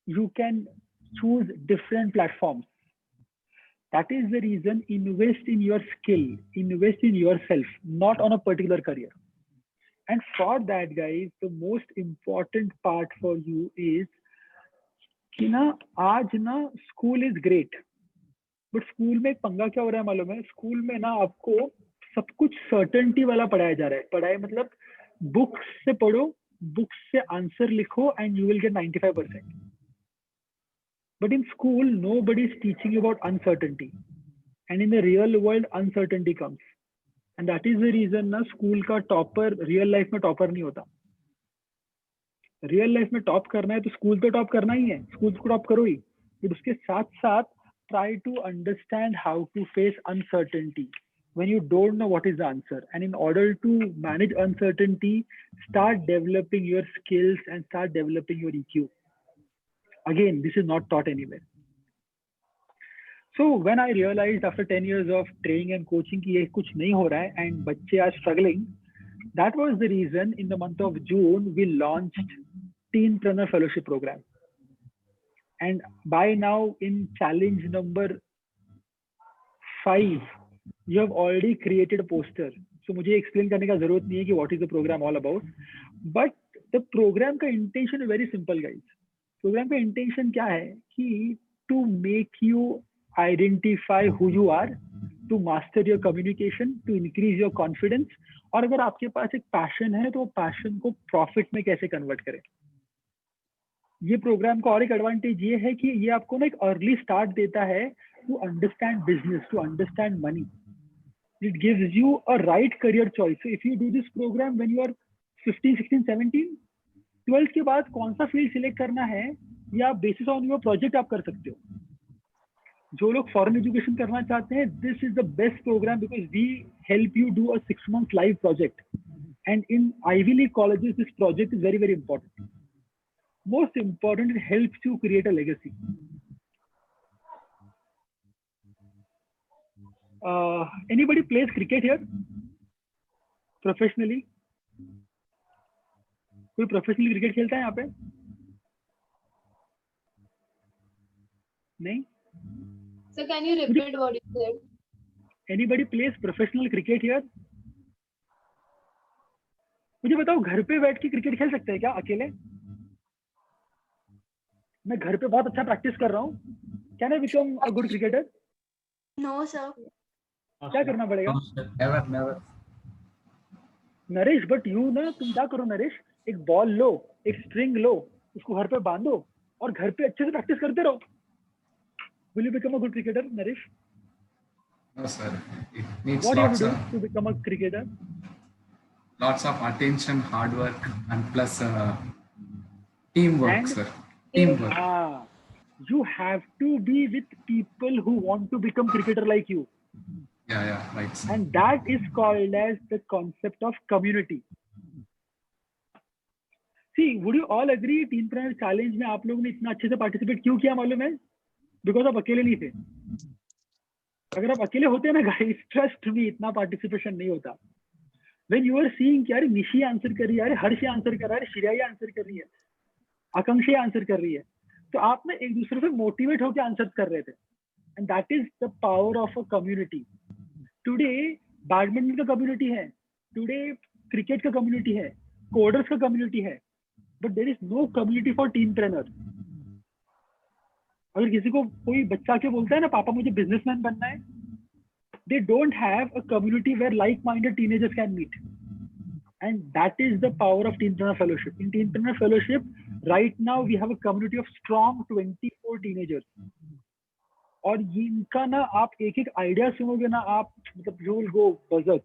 you can choose different platforms. That is the reason invest in your skill, invest in yourself, not on a particular career. And for that, guys, the most important part for you is कि ना आज ना school is great, but school में एक पंगा क्या हो रहा है मालूम है? स्कूल में ना आपको सब कुछ सर्टेनिटी वाला पढ़ाया जा रहा है. पढ़ाई मतलब बुक्स से पढ़ो, बुक्स से आंसर लिखो and you will gate 95%. But in school, nobody is teaching you about uncertainty. And in the real world, uncertainty comes. And that is the reason ना school का topper real life में topper नहीं होता. Real life में top करना है तो school तो top करना ही है. School को top करो ही. But उसके साथ साथ try to understand how to face uncertainty when you don't know what is the answer. And in order to manage uncertainty, start developing your skills and start developing your EQ. Again, this is not taught anywhere. So when I realized after 10 years of training and coaching कि ये कुछ नहीं हो रहा है and बच्चे are struggling, that was the reason in the month of June we launched Teenpreneur Fellowship Program. And by now in challenge number 5, you have already created a poster. So मुझे explain करने का जरूरत नहीं है कि what is the program all about. But the program का intention is very simple, guys. Program का intention क्या है कि to make you identify who you are, to master your communication, to increase your confidence, और अगर आपके पास एक passion है तो पैशन को प्रॉफिट में कैसे कन्वर्ट करें. ये प्रोग्राम का और एक एडवांटेज ये है कि ये आपको ना एक अर्ली स्टार्ट देता है to understand business, to understand money. It gives you a right career choice. So if you do this program when you are 15, 16, 17, 12 के बाद कौन सा फील्ड सिलेक्ट करना है या बेसिस ऑन योर प्रोजेक्ट आप कर सकते हो. जो लोग फॉरेन एजुकेशन करना चाहते हैं, this is the best program because we help you do a 6 month live project. And in Ivy League colleges this project is very very important. Most important, it helps you create a legacy. Anybody plays cricket here professionally? कोई professionally cricket खेलता है यहाँ पे? नहीं. So can you repeat what you said? Anybody plays professional cricket here? मुझे बताओ, घर पे बैठ के क्रिकेट खेल सकते हैं क्या अकेले? मैं घर पे बहुत अच्छा प्रैक्टिस कर रहा हूँ. Can I become a good cricketer? No, sir. क्या करना पड़ेगा? Never. नरेश, बट यू ना, तुम क्या करो नरेश, एक बॉल लो, एक स्ट्रिंग लो, उसको घर पे बांधो और घर पे अच्छे से प्रैक्टिस करते रहो. Will you become a good cricketer, Naresh? No, sir. It needs What do you have lots to of do to become a cricketer? lots of attention, hard work, and plus teamwork, And sir. Teamwork. You have to be with people who want to become cricketer like you. Yeah, right, sir. And that is called as the concept of community. See, would you all agree Teenpreneur Challenge में आप लोगों ने इतना अच्छे से participate क्यों किया मालूम है? बिकॉज आप अकेले नहीं थे. अगर आप अकेले होते ना गाइस, ट्रस्ट मी, इतना पार्टिसिपेशन नहीं होता. व्हेन यू आर सीइंग कि अरे निशी आंसर कर रही है, अरे हर्षी आंसर कर रहा है, अरे श्रेया आंसर कर रही है, आकांक्षी आंसर कर रही है, तो आप ना एक दूसरे से मोटिवेट होकर आंसर कर रहे थे. And that is the power of a community. Today badminton का कम्युनिटी है, टुडे क्रिकेट का कम्युनिटी है, कोडर्स का कम्युनिटी है, but there is no community for teenpreneur. अगर किसी को कोई बच्चा के बोलता है ना पापा मुझे बिजनेसमैन बनना है, they don't have a community where like-minded teenagers can meet. And that is the power of Teenpreneur Fellowship. In Teenpreneur Fellowship, right now we have a community of strong 24 teenagers. और ये इनका ना आप एक एक idea सुनोगे ना आप मतलब you will go berserk.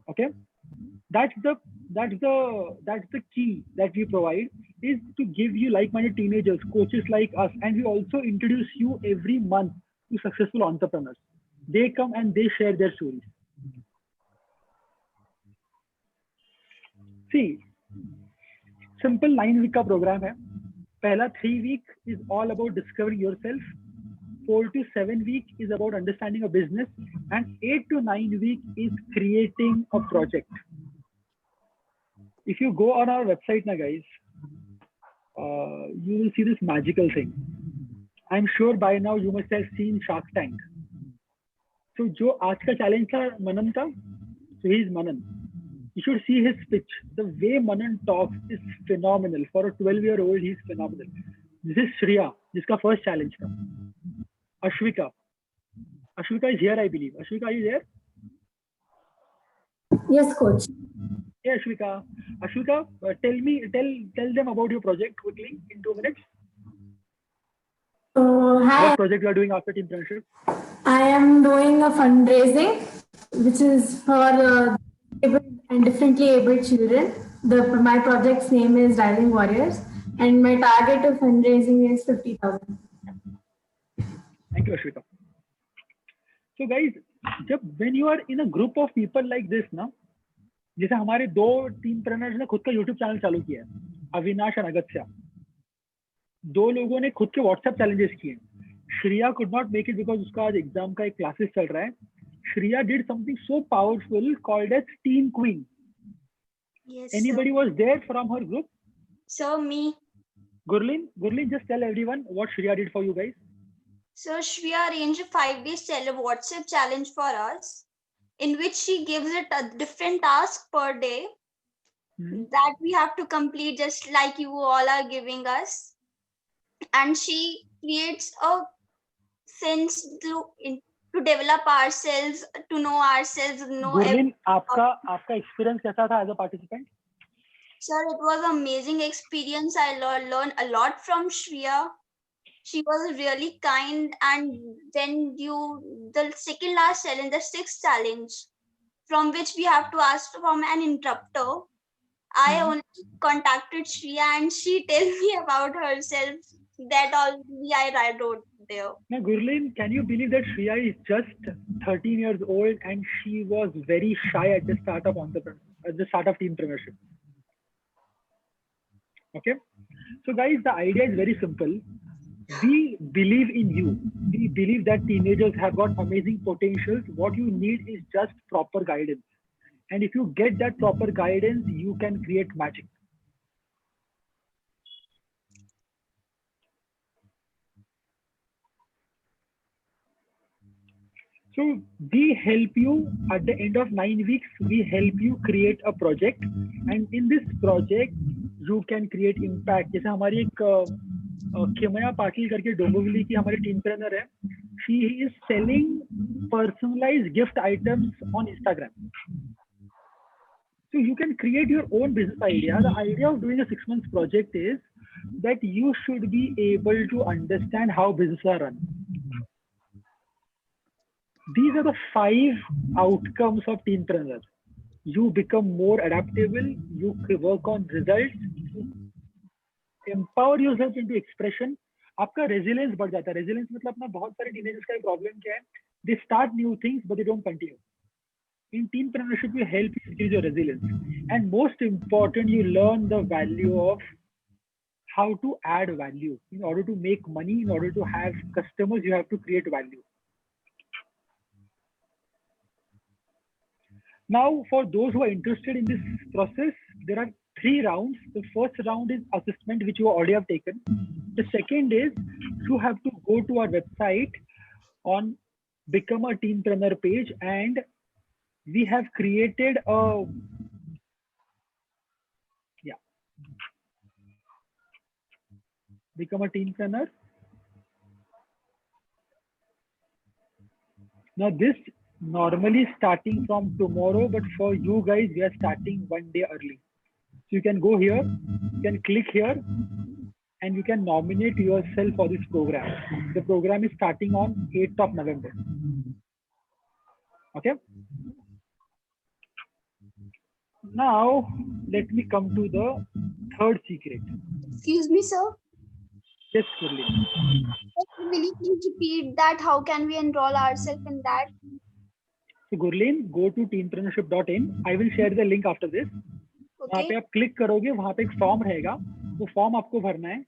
Okay, that's the key that we provide, is to give you like-minded teenagers, coaches like us, and we also introduce you every month to successful entrepreneurs. They come and they share their stories. See, simple 9-week का program है. पहला 3 week is all about discovering yourself. 4 to 7 week is about understanding a business, and 8 to 9 week is creating a project. If you go on our website now, guys, you will see this magical thing. I'm sure by now you must have seen Shark Tank. So जो आज का challenge था मनन का, so he is Manan. You should see his pitch. The way Manan talks is phenomenal. For a 12-year-old, he's phenomenal. This is Shreya, जिसका first challenge था. Ashwika. Ashwika is here, I believe. Ashwika, are you there? Yes, coach. Hey, Ashwika. Ashwika, tell them about your project quickly in 2 minutes. Hi. What project you are doing after Teampreneurship? I am doing a fundraising, which is for able and differently abled children. My project's name is Rising Warriors, and my target of fundraising is 50,000. Thank you, Ashwika. So, guys, when you are in a group of people like this, ना, जैसे हमारे 2 टीमप्रेन्योर्स ने खुद का YouTube channel चालू किया है, अविनाश और अगत्या. 2 लोगों ने खुद के WhatsApp चैलेंजेस किए. Shreya could not make it because उसका आज एग्जाम का एक क्लासेस चल रहा है. Shreya did something so powerful called as Teen Queen. Yes. Anybody was there from her group? So me. Gurleen, just tell everyone what Shreya did for you guys. So Shreya arranged a 5-day WhatsApp challenge for us, in which she gives it a different task per day that we have to complete, just like you all are giving us. And she creates a sense to develop ourselves, to know ourselves, know. Gurleen, आपका experience कैसा था as a participant? Sir, it was an amazing experience. I learned a lot from Shreya. She was really kind, and then the second last challenge, the 6th challenge, from which we have to ask from an interrupter. I only contacted Shreya and she told me about herself. That all I wrote there. Now, Gurleen, can you believe that Shreya is just 13 years old and she was very shy at the start of teampreneurship? Okay. So guys, the idea is very simple. We believe in you. We believe that teenagers have got amazing potentials. What you need is just proper guidance. And if you get that proper guidance, you can create magic. So we help you at the end of 9 weeks, we help you create a project. And in this project, you can create impact. जैसे हमारी एक खेमया पाटिल करके डोंबिवली की हमारी टीमप्रेन्योर है. She is selling personalized gift items on Instagram. So you can create your own business idea. The idea of doing a 6-month project is that you should be able to understand how businesses are run. These are the 5 outcomes of teenpreneur. You become more adaptable, you work on results, empower yourself into expression. आपका resilience बढ़ जाता है. Resilience मतलब अपना बहुत सारे teenagers का problem क्या है? They start new things but they don't continue. In teenpreneurship, we help you increase your resilience. And most important, you learn the value of how to add value. In order to make money, in order to have customers, you have to create value. Now, for those who are interested in this process, there are 3 rounds. The first round is assessment, which you already have taken. The second is you have to go to our website on Become a Teenpreneur page, and we have created a Become a Teenpreneur. Now this normally starting from tomorrow, but for you guys, we are starting 1 day early. So you can go here, you can click here, and you can nominate yourself for this program. The program is starting on 8th of November. Okay. Now, let me come to the third secret. Excuse me, sir. Yes, Gurleen. Will you please repeat that? How can we enroll ourselves in that? So Gurleen, go to teenpreneurship.in. I will share the link after this. वहाँ पे आप click करोगे, वहाँ पे एक form रहेगा, वो form आपको भरना है.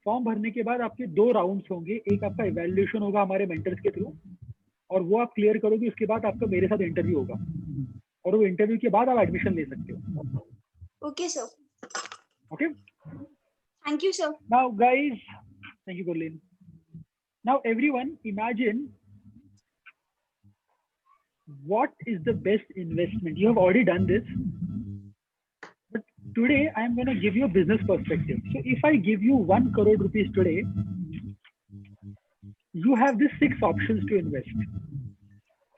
फॉर्म भरने के बाद आपके 2 राउंड्स होंगे. एक आपका इवैल्यूएशन होगा हमारे मेंटर्स के थ्रू, और वो आप क्लियर करोगे. उसके बाद आपका मेरे साथ इंटरव्यू होगा, और वो इंटरव्यू के बाद आप एडमिशन ले सकते हो. Okay, sir. Okay. Thank you, sir. Now, guys, thank you, Gurleen. Now, everyone, imagine what is the best investment. You have already done this, but today I am going to give you a business perspective. So, if I give you 1 crore rupees today, you have these 6 options to invest.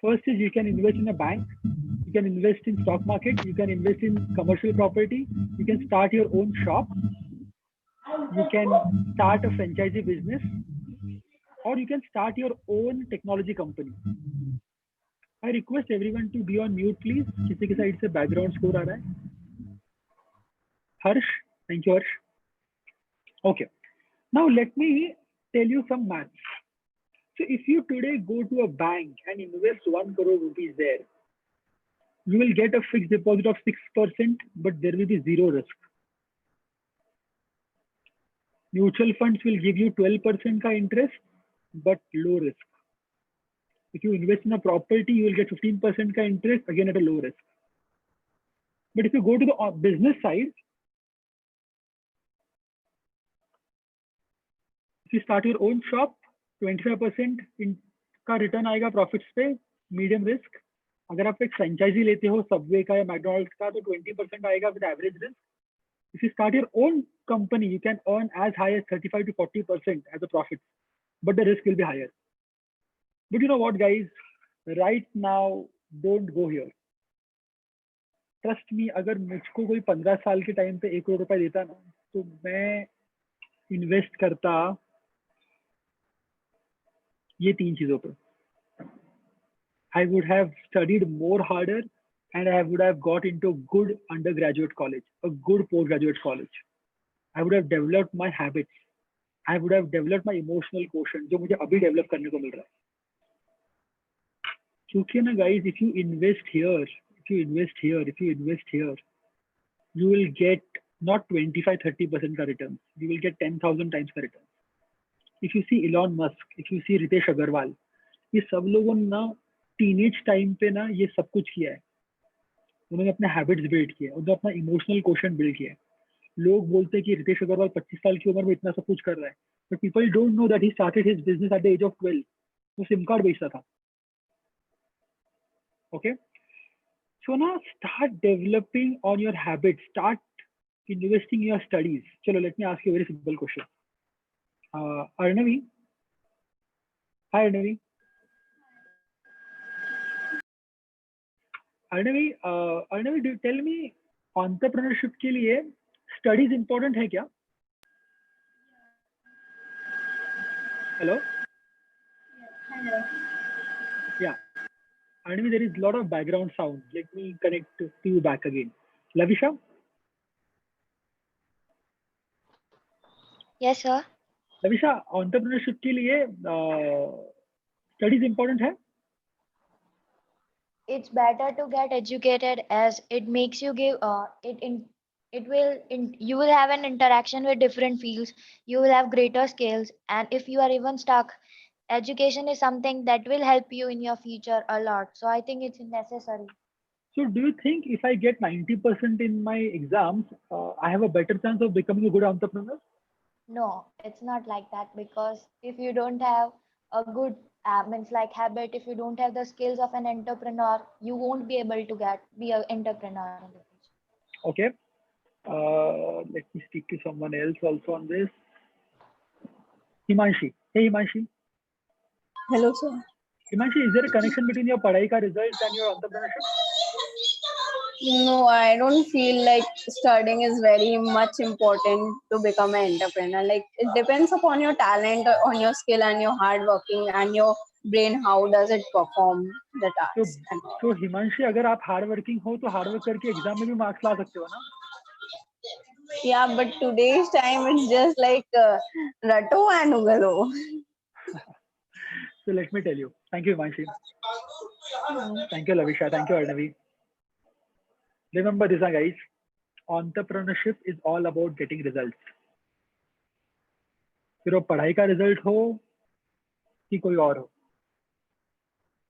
First is you can invest in a bank, you can invest in stock market, you can invest in commercial property, you can start your own shop, you can start a franchisee business, or you can start your own technology company. I request everyone to be on mute, please. किसी के side से background score आ रहा है? Harsh, thank you, Harsh. Okay. Now let me tell you some maths. So if you today go to a bank and invest 1 crore rupees there, you will get a fixed deposit of 6%, but there will be 0 risk. Mutual funds will give you 12% ka interest, but low risk. If you invest in a property, you will get 15% ka interest, again at a low risk. But if you go to the business side, if you start your own shop, 25% का return आएगा profits पे, medium risk. अगर आप एक franchise लेते हो Subway का या मैकडॉनल्ड्स का, तो 20% आएगा with average risk. If you start your own company, you can earn as high as 35 to 40% as a profit, but the risk will be higher. But you know what, guys? Right now, don't go here. Trust me, अगर मुझको कोई 15 साल के time पे 1 करोड़ रुपए देता ना, तो मैं इन्वेस्ट करता ये 3 चीजों पे. I would have studied more harder, and I would have got into a good undergraduate college, a good postgraduate college. I would have developed my habits. I would have developed my emotional quotient, जो मुझे अभी develop करने को मिल रहा है. क्योंकि ना guys, if you invest here, you will get not 25-30% का return. You will get 10,000 times का return. If you see Elon Musk, if you see Ritesh Agarwal, ये सब लोगों ने ना टीनेज टाइम पे ना ये सब कुछ किया है. उन्होंने अपने हैबिट्स बिल्ड किए, उन्होंने अपना इमोशनल क्वोशंट बिल्ड किया है. लोग बोलते हैं कि रितेश अग्रवाल 25 साल की उम्र में इतना सब कुछ कर रहा है, but people don't know that he started his business at the age of 12. वो सिम कार्ड बेचता था. ओके, सो ना start developing on your habit, start investing your studies. चलो, let me ask you very simple question. Arnavi, hi Arnavi. Arnavi, do tell me, entrepreneurship के लिए studies important है क्या? Hello. Yeah, Arnavi, there is a lot of background sound. Let me connect to you back again. Lavisha? Yes, sir. Lavisha, entrepreneurship के लिए studies important है? It's better to get educated as it makes you give you will have an interaction with different fields. You will have greater skills, and if you are even stuck, education is something that will help you in your future a lot. So I think it's necessary. So do you think if I get 90% in my exams, I have a better chance of becoming a good entrepreneur? No, it's not like that, because if you don't have a good habit, if you don't have the skills of an entrepreneur, you won't be able to be an entrepreneur in the future. Okay. Let me speak to someone else also on this. Himanshi. Hey, Himanshi. Hello, sir. Himanshi, is there a connection between your padhai ka results and your entrepreneurship? No, I don't feel like studying is very much important to become an entrepreneur. Like it depends upon your talent, on your skill, and your hard working and your brain. How does it perform the task? And all. तो हिमांशी, अगर आप hard working हो तो hard work करके exam में भी marks ला सकते हो ना. Yeah, but today's time it's just like Rato and Ugalo. So let me tell you. Thank you, Himanshi. Thank you, Lavisha. Thank you, Arnavi. Remember this, guys. Entrepreneurship is all about getting results. फिर वो पढ़ाई का result हो कि कोई और हो.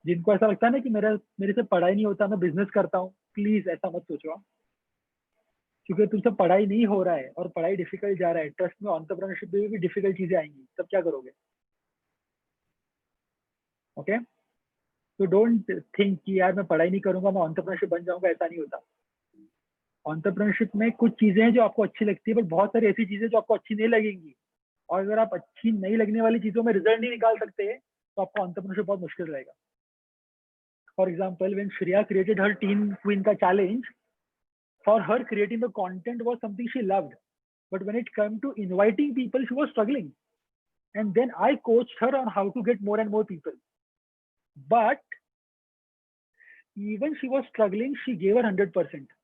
जिनको ऐसा लगता है ना कि मेरे से पढ़ाई नहीं होता, मैं बिजनेस करता हूँ, प्लीज ऐसा मत सोचो. क्योंकि तुमसे पढ़ाई नहीं हो रहा है और पढ़ाई डिफिकल्ट जा रहा है, ट्रस्ट में एंटरप्रेन्योरशिप में भी डिफिकल्ट चीजें आएंगी, तब क्या करोगे? ओके, तो डोंट थिंक कि यार मैं पढ़ाई नहीं करूंगा मैं एंटरप्रेन्योरशिप बन जाऊंगा. ऐसा नहीं होता. एंटरप्रेन्योरशिप में कुछ चीजें हैं जो आपको अच्छी लगती है, बट बहुत सारी ऐसी चीजें जो आपको अच्छी नहीं लगेंगी. और अगर आप अच्छी नहीं लगने वाली चीजों में रिजल्ट नहीं निकाल सकते तो आपको एंटरप्रेन्योरशिप बहुत मुश्किल रहेगा. For example, when Shreya created her tin queen का challenge, for her creating the content was something she loved, but when it came to inviting people she was struggling, and then I coached her on how to get more and more people. But even she was struggling, she gave her 100%.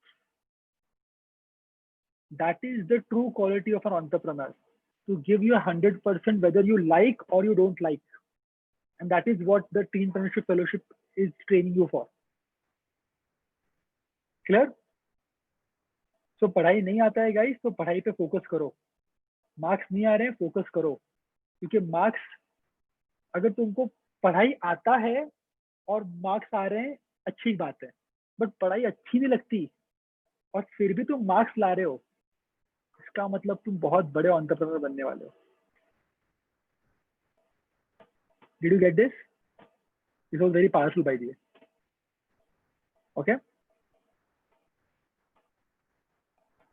That is the true quality of an entrepreneur, to give you 100% whether you like or you don't like, and that is what the Teenpreneurship Fellowship is training you for. Clear? तो पढ़ाई नहीं आता है guys, तो पढ़ाई पे focus करो. Marks नहीं आ रहे हैं, फोकस करो. क्योंकि मार्क्स, अगर तुमको पढ़ाई आता है और मार्क्स आ रहे हैं, अच्छी बात है. बट पढ़ाई अच्छी नहीं लगती और फिर भी तुम मार्क्स ला रहे हो, इसका मतलब तुम बहुत बड़े एंटरप्रेन्योर बनने वाले हो. Did you get this? This was very powerful by the way. Okay,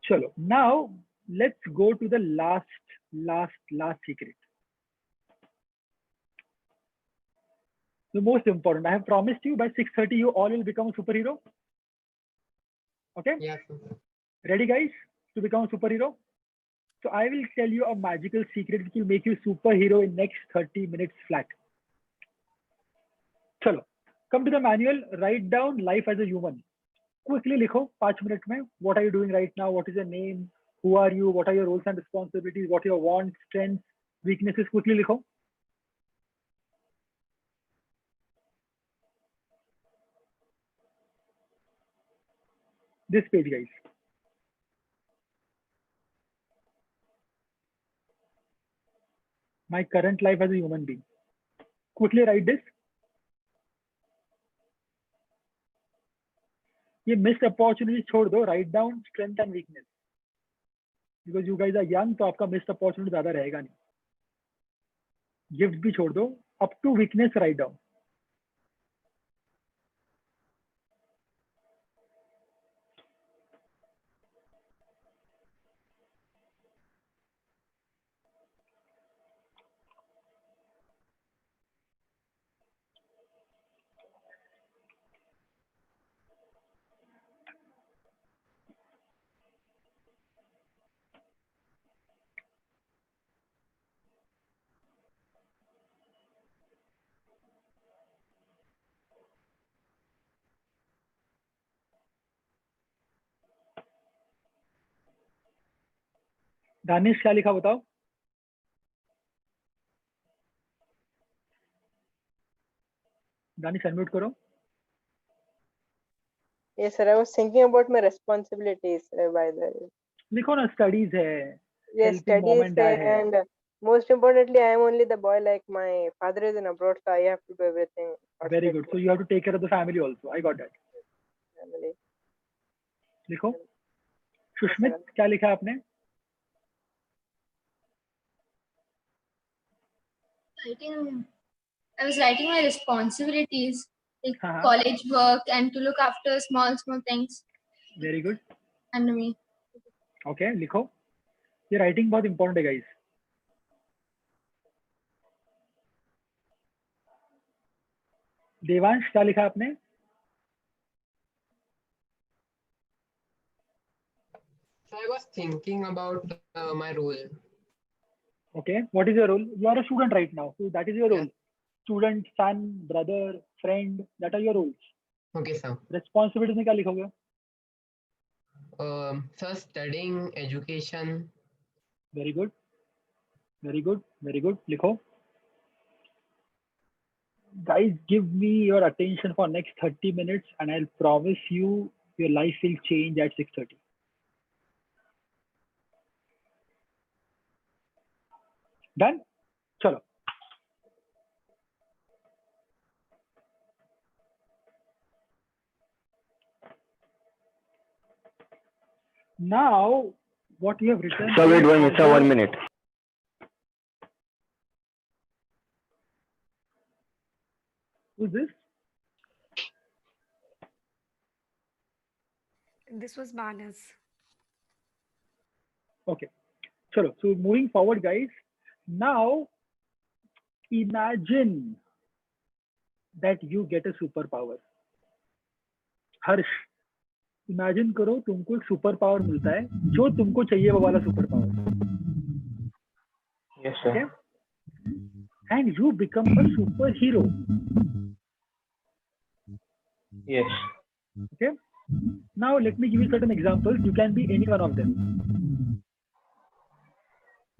चलो, now let's go to the last secret. The most important. I have promised you by 6:30 you all will become a superhero. Okay? Yes. Ready, guys, to become a superhero? So I will tell you a magical secret which will make you superhero in next 30 minutes flat. Chalo, come to the manual. Write down life as a human. Quickly लिखो 5 minute में. What are you doing right now? What is your name? Who are you? What are your roles and responsibilities? What are your wants, strengths, weaknesses? Quickly लिखो. This page, guys. My current life as a human being. Quickly write this. ये missed opportunity छोड़ दो. Write down strength and weakness, because you guys are young, तो आपका missed opportunity ज्यादा रहेगा नहीं. Gift भी छोड़ दो, up to weakness write down. Danish क्या लिखा बताओ? दानिश अनम्यूट करो. Yes, sir. I was thinking about my responsibilities, by the way. लिखो ना, स्टडीज है, Yes, helping mom studies, and dad है. and most importantly, I am only the boy. Like my father is in abroad, so I have to do everything. Very good. So you have to take care of the family also. I got that. Family. लिखो. सुष्मित क्या लिखा आपने? I was writing my responsibilities, like हाँ. college work and to look after small things very good. under me. Okay, लिखो. ये writing बहुत important है guys. Devansh क्या लिखा आपने? I was thinking about my role. Okay, what is your role? You are a student right now, so that is your role. Student, son, brother, friend, that are your roles. Okay, sir. Responsibilities में क्या लिखोगे? Sir, studying, education. Very good. Very good. Very good. लिखो. Guys, give me your attention for next 30 minutes and I'll promise you your life will change at 6:30. Done? Chalo. Now, what you have written. So wait, sir, 1 minute. Who's this? This was Manas. Okay. Chalo. So moving forward, guys. Now, imagine that you get a superpower. Harsh, imagine करो तुमको एक super power मिलता है जो तुमको चाहिए वो वाला super power. Yes, sir. Okay? And you become a superhero. Yes. Okay. Now let me give you certain examples. You can be any one of them.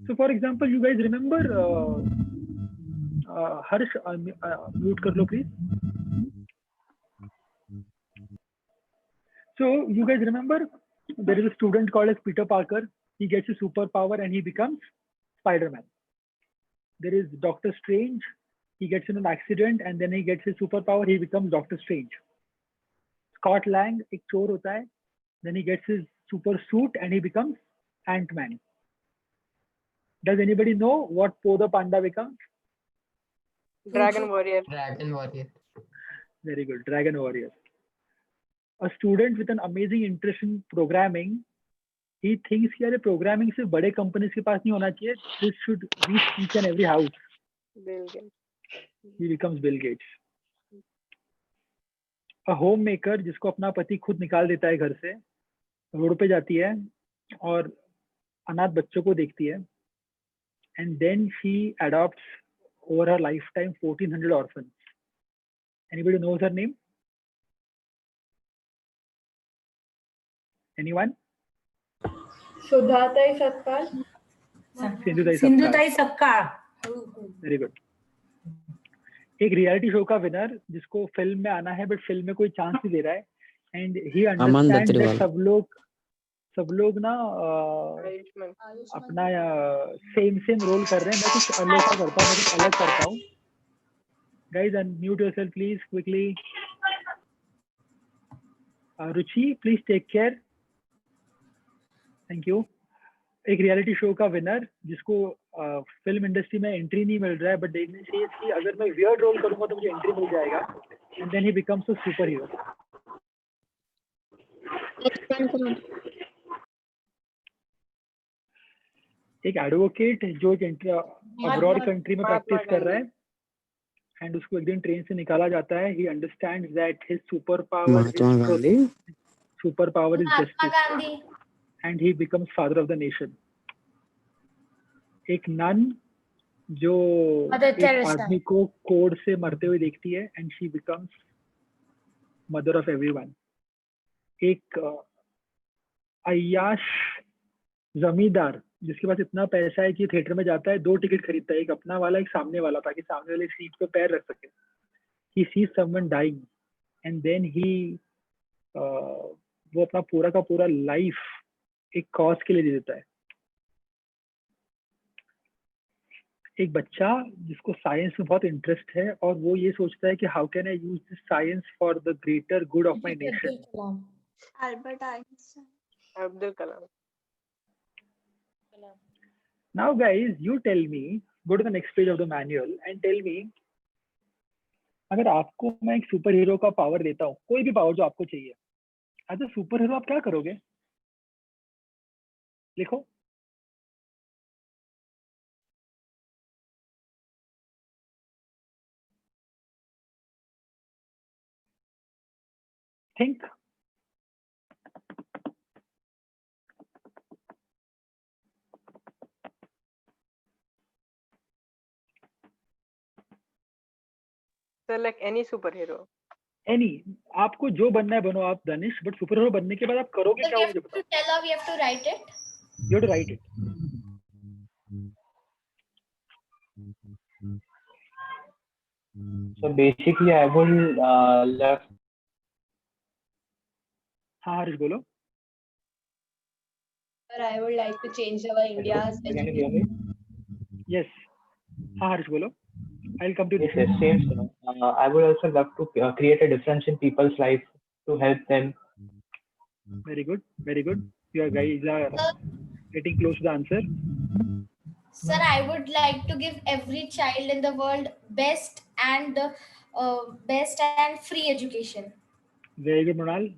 So for example, you guys remember Harsh, mute kar lo please. So you guys remember there is a student called as Peter Parker. He gets a superpower and he becomes Spider-Man. There is Doctor Strange. He gets in an accident and then he gets his superpower. He becomes Doctor Strange. Scott Lang, एक चोर होता है. Then he gets his super suit and he becomes Ant-Man. Does anybody know what Po the Panda becomes? Dragon Warrior. Dragon Warrior. Very good. Dragon Warrior. A student with an amazing interest in programming, he thinks कि अरे programming सिर्फ बड़े companies के पास नहीं होना चाहिए. This should reach each and every house. Bill Gates. He becomes Bill Gates. A homemaker जिसको अपना पति खुद निकाल देता है घर से, रोड पे जाती है और अनाथ बच्चों को देखती है. And then she adopts over her lifetime 1400 orphans. Anybody knows her name? Anyone? Sudhatai Satkar. Sindhutai Satkar. Very good. एक रियलिटी शो का विनर जिसको फिल्म में आना है बट फिल्म में कोई चांस नहीं दे रहा है एंड ही अंडरस्टैंड दैट सब लोग ना अपना सेम रोल कर रहे हैं. मैं कुछ अलग सा करता हूँ, मैं कुछ अलग करता हूँ. Guys unmute yourself please quickly. Ruchi please take care. Thank you. एक रियलिटी शो का विनर जिसको फिल्म इंडस्ट्री में एंट्री नहीं मिल रहा है बट देखने से कि अगर मैं वियर्ड रोल करूंगा तो मुझे एंट्री मिल जाएगा and then he becomes a super hero. एक एडवोकेट जो एक अब्रॉड कंट्री में प्रैक्टिस कर रहा है एंड उसको एक दिन ट्रेन से निकाला जाता है. He understands that his super power is justice and he becomes father of the nation. एक नन जो एक आदमी को कोड से मरते हुए देखती है and she becomes mother of everyone. एक अय्याश जमींदार जिसके पास इतना पैसा है कि थिएटर में जाता है, 2 टिकट खरीदता है, एक अपना वाला एक सामने वाला ताकि सामने वाले सीट पे पैर रख सके. He sees someone dying and then he वो अपना पूरा का पूरा लाइफ एक कॉज के लिए दे देता है. एक बच्चा जिसको साइंस में बहुत इंटरेस्ट है और वो ये सोचता है कि how can I use this science for the greater good of my nation. Albert Einstein. Abdul Kalam. Now guys you tell me, go to the next page of the manual and tell me, अगर आपको मैं एक super hero का power देता हूँ, कोई भी power जो आपको चाहिए, एज अ सुपर हीरो आप क्या करोगे? लिखो. Think. So like any superhero. Any, आपको जो बनना है बनो आप दानिश, बट सुपर हीरो बनने के बाद आप करोगे So क्या we वो मुझे have बताओ. to tell or we have to write it. You have to write it. So basically, I will love. हाँ हरीश बोलो. Sir, I would like to change our India's Can you hear me? Yes. हाँ हरीश बोलो. I'll come to Yes, this. yes, same. Sir. I would also love to create a difference in people's life to help them. Very good. Very good. You guys are getting close to the answer. Sir, I would like to give every child in the world best and free education. Very good, Mronal.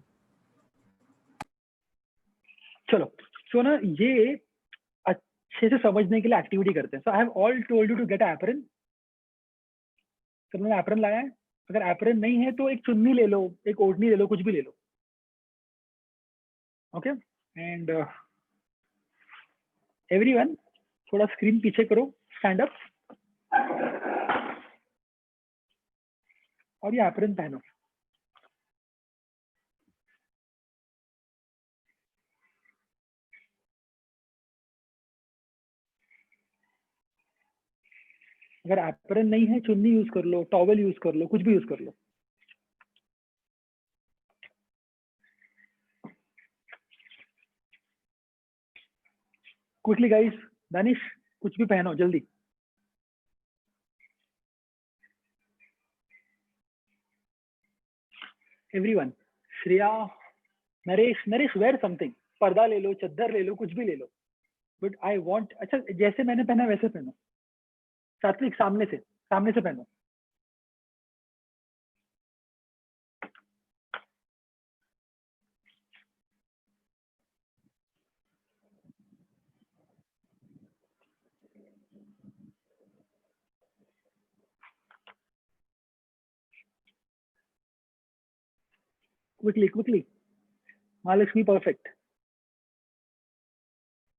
चलो, so ना ये अच्छे से समझने के लिए activity करते हैं. So I have all told you to get an apron. सबने एप्रन लाया है. अगर एप्रन नहीं है तो एक चुन्नी ले लो, एक ओढ़नी ले लो, कुछ भी ले लो. ओके. एंड एवरीवन थोड़ा स्क्रीन पीछे करो, स्टैंड अप और ये एप्रन पहनो. अगर एप्रन नहीं है, चुन्नी यूज कर लो, टॉवल यूज कर लो, कुछ भी यूज कर लो. क्विकली गाइस, दानिश कुछ भी पहनो जल्दी. Everyone, Shreya, Naresh, wear something. पर्दा ले लो, चद्दर ले लो, कुछ भी ले लो. बट आई वांट, अच्छा जैसे मैंने पहना वैसे पहनो. सात्विक सामने से पहनो. quickly. Mahalakshmi perfect.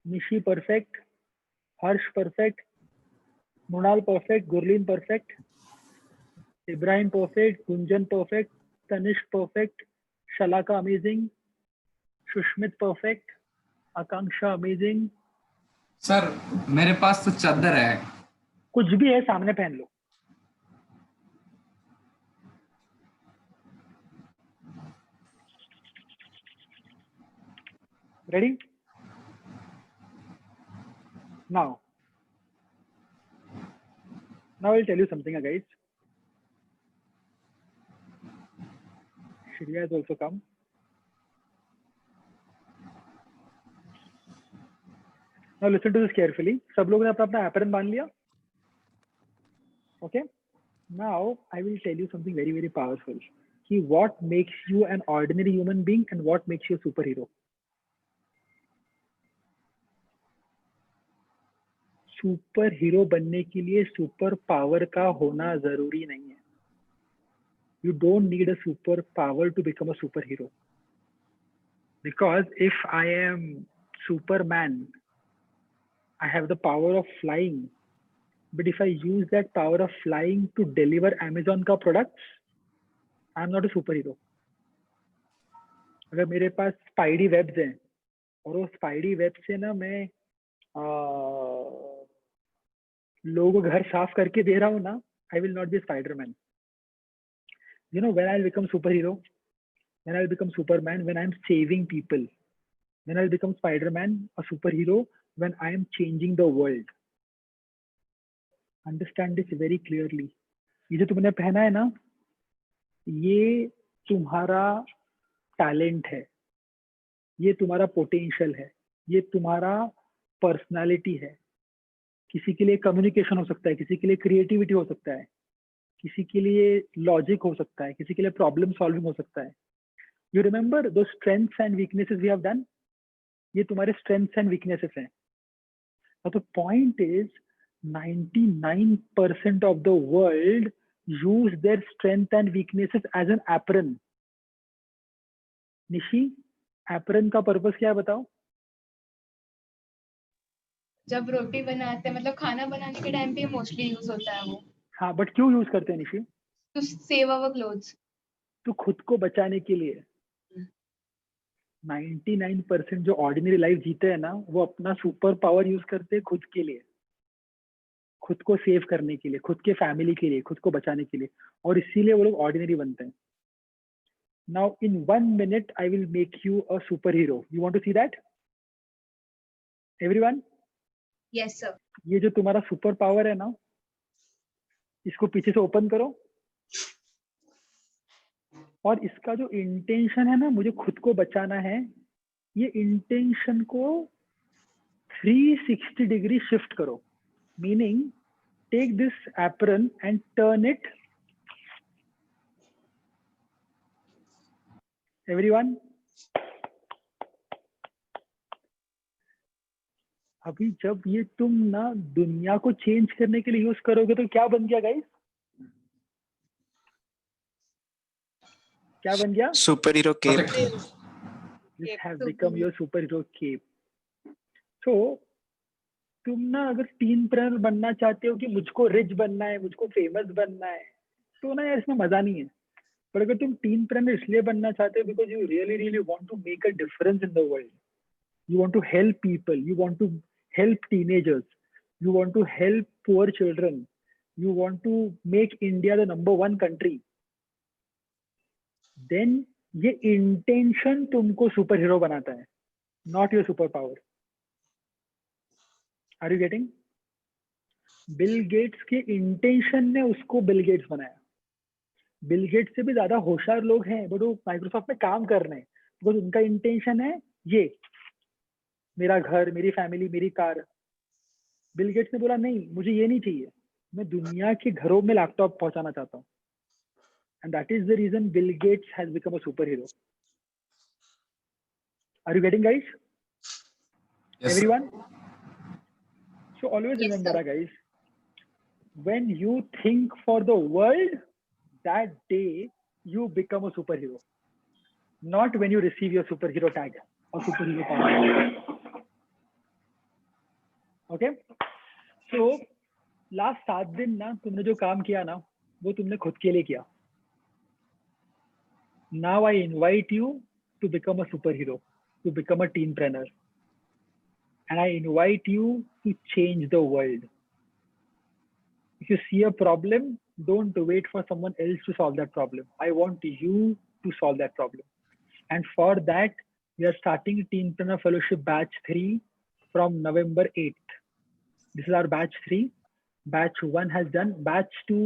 Nishi perfect. Harsh perfect. Mronal perfect. Gurleen perfect. Ibrahim perfect. Gunjan perfect. Tanish perfect. Shalaka amazing. Shushmit perfect. Akanksha amazing. Sir मेरे पास तो चादर है. कुछ भी है सामने पहन लो. Ready? Now I'll tell you something, guys. Shreya has also come. Now listen to this carefully. सब लोगों ने अपना एप्रन बांध लिया? Okay. Now I will tell you something very, very powerful. कि what makes you an ordinary human being and what makes you a superhero. Super hero बनने के लिए सुपर पावर का होना जरूरी नहीं है. You don't need a super power to become a superhero. Because if I am Superman, I have the power of flying. But if I use that power of flying to deliver Amazon का products, I'm not a superhero. अगर मेरे पास spidey webs हैं और वो spidey web से ना मैं लोगों को घर साफ करके दे रहा हूँ ना, I will not be Spider-Man. You know when I'll become superhero? When I'll become Superman, when I'm saving people. When I'll become Spider-Man, a superhero, when I am changing the world. Understand this very clearly. ये जो तुमने पहना है ना, ये तुम्हारा talent है, ये तुम्हारा पोटेंशियल है, ये तुम्हारा पर्सनालिटी है. किसी के लिए कम्युनिकेशन हो सकता है, किसी के लिए क्रिएटिविटी हो सकता है, किसी के लिए लॉजिक हो सकता है, किसी के लिए प्रॉब्लम सॉल्विंग हो सकता है. यू रिमेंबर दो strengths and weaknesses we have done. ये तुम्हारे स्ट्रेंथ्स एंड वीकनेसेस हैं. The point is 99% of the world use their strength and weaknesses as an apron. Nishi, apron का पर्पस क्या है बताओ? जब रोटी बनाते हैं, मतलब खाना बनाने के टाइम पे मोस्टली यूज होता है वो. हाँ, बट क्यों यूज करते हैं Nishi? To save our clothes. तो खुद को बचाने के लिए 99% जो ऑर्डिनरी लाइफ जीते हैं ना, वो अपना सुपर पावर यूज करते हैं खुद के लिए, खुद को सेव करने के लिए, खुद के फैमिली के लिए, खुद को बचाने के लिए, और इसीलिए वो लोग ऑर्डिनरी बनते हैं. Now in 1 minute I will make you a superhero. You want to see that? Everyone? Yes, sir. ये जो तुम्हारा सुपर पावर है ना, इसको पीछे से ओपन करो, और इसका जो इंटेंशन है ना, मुझे खुद को बचाना है, ये इंटेंशन को 360 डिग्री शिफ्ट करो. Meaning take this apron and turn it. Everyone, अभी जब ये तुम ना दुनिया को चेंज करने के लिए यूज करोगे तो क्या बन गया गाइस? क्या बन गया? Super hero cape. This has become your superhero cape. So तुम ना अगर टीन प्रेनर बनना चाहते हो कि मुझको रिच बनना है, मुझको फेमस बनना है, तो ना यार इसमें मजा नहीं है. पर अगर तुम टीन प्रेनर इसलिए बनना चाहते हो because you really want to make a difference in the world, you want to help people, you want to help teenagers, you want to help poor children, you want to make India the number 1 country, then ये intention तुमको super hero बनाता है, not your super power. Are you getting? Bill Gates के intention ने उसको Bill Gates बनाया. Bill Gates से भी ज्यादा होशियार लोग हैं, बट वो माइक्रोसॉफ्ट में काम कर रहे हैं बिकॉज उनका इंटेंशन है ये, मेरा घर, मेरी फैमिली, मेरी कार. बिल गेट्स ने बोला नहीं, मुझे ये नहीं चाहिए, मैं दुनिया के घरों में लैपटॉप पहुंचाना चाहता हूँ. And that is the reason Bill Gates has become a super hero. Are you getting guys? Everyone? So always remember guys, when you think for the world, that day you become a superhero, not when you receive your superhero tag or superhero power. Okay, so last 7 दिन ना तुमने जो काम किया ना, वो तुमने खुद के लिए किया. Now I invite you to become a superhero, to become a teenpreneur, and I invite you to change the world. If you see a problem, don't wait for someone else to solve that problem. I want you to solve that problem. And for that, we are starting Teenpreneur Fellowship Batch 3 from November 8th. This is our Batch 3. Batch 1 has done. Batch 2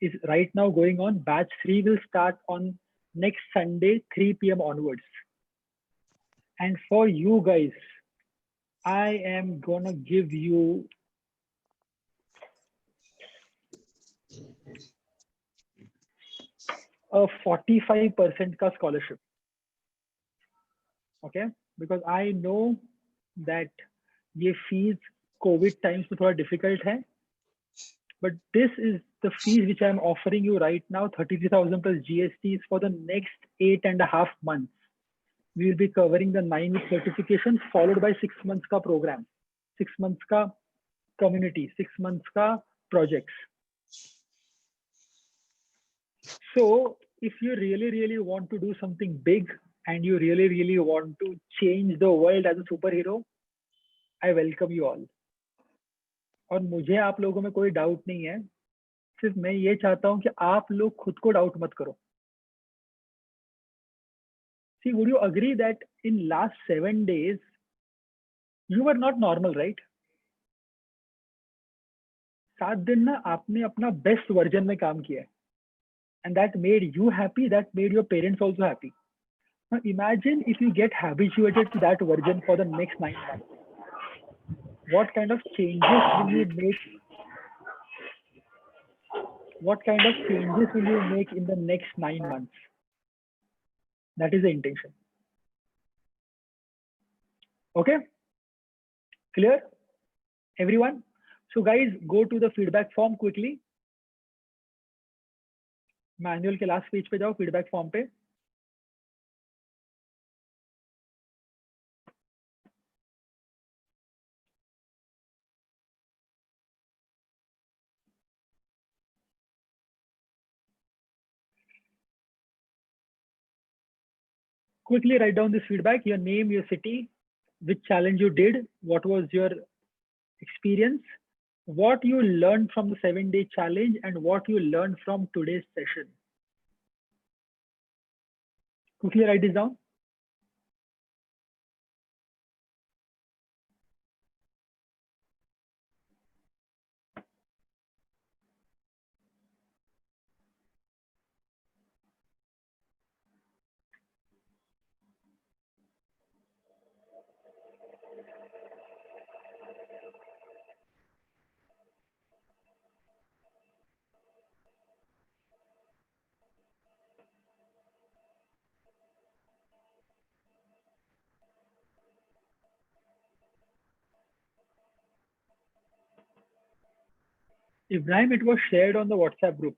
is right now going on. Batch 3 will start on next Sunday, 3 p.m. onwards. And for you guys, I am gonna give you a 45% का scholarship. Okay, because I know that ये fees COVID times में थोड़ा difficult है, but this is the fees which I am offering you right now, 33,000 plus GSTs for the next 8.5 months. We will be covering the 9 week certification followed by 6 months का program, 6 months का community, 6 months का projects. So if you really want to do something big and you really want to change the world as a superhero, I welcome you all. और मुझे आप लोगों में कोई doubt नहीं है, सिर्फ मैं ये चाहता हूं कि आप लोग खुद को डाउट मत करो. See, would you agree that in last 7 days you were not normal, right? 7 दिन ना आपने अपना बेस्ट वर्जन में काम किया है. And that made you happy, that made your parents also happy. Now imagine if you get habituated to that version for the next 9 months. What kind of changes will you make? What kind of changes will you make in the next 9 months? That is the intention. Okay? Clear? Everyone? So guys, go to the feedback form quickly. Manual के last page पे जाओ, feedback form पे. Quickly write down this feedback, your name, your city, which challenge you did, what was your experience, what you learned from the 7-day challenge, and what you learned from today's session. Quickly write this down. Ibrahim, it was shared on the WhatsApp group.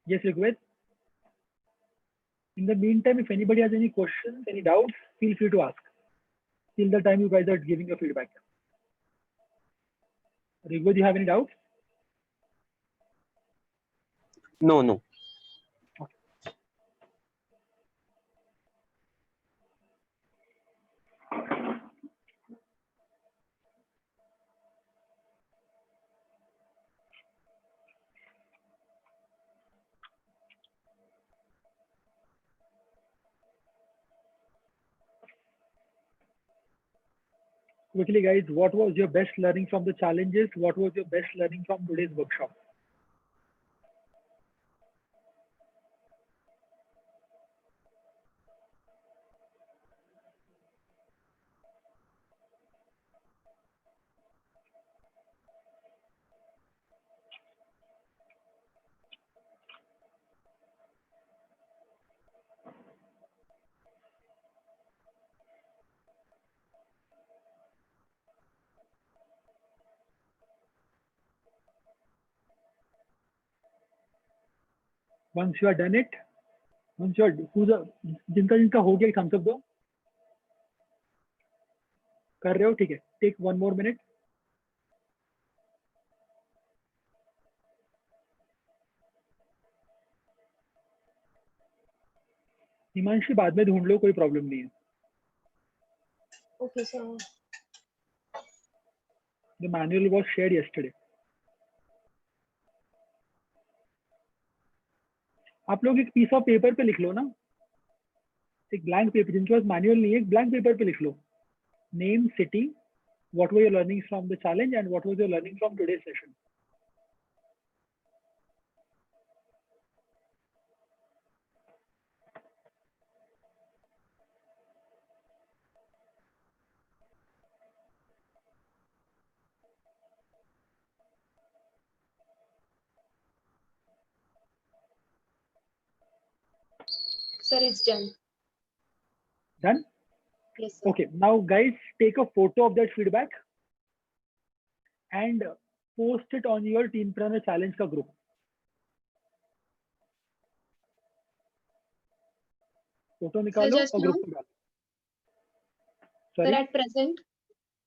Yes, Rigved. In the meantime, if anybody has any questions, any doubts, feel free to ask till the time you guys are giving your feedback. Rigved, do you have any doubts? No. Quickly, guys, what was your best learning from the challenges? What was your best learning from today's workshop? Once you are done it, once you are, जिनका हो गया thumbs up दो, कर रहे हो, ठीक है, take 1 more minute. Himanshi बाद में ढूंढ लो, कोई प्रॉब्लम नहीं है. Okay, sir. The manual was shared yesterday. आप लोग एक पीस ऑफ पेपर पे लिख लो ना, एक ब्लैंक पेपर, जिनके पास मैनुअल नहीं है, एक ब्लैंक पेपर पे लिख लो. Name, city, what were your learnings from the challenge and what was your learning from today's session. Sir, it's done. Done? Yes, sir. Okay, now guys, take a photo of that feedback and post it on your Teenpreneur Challenge ka group. Photo निकालो just और group now? में डालो. Sir, Sorry, at present?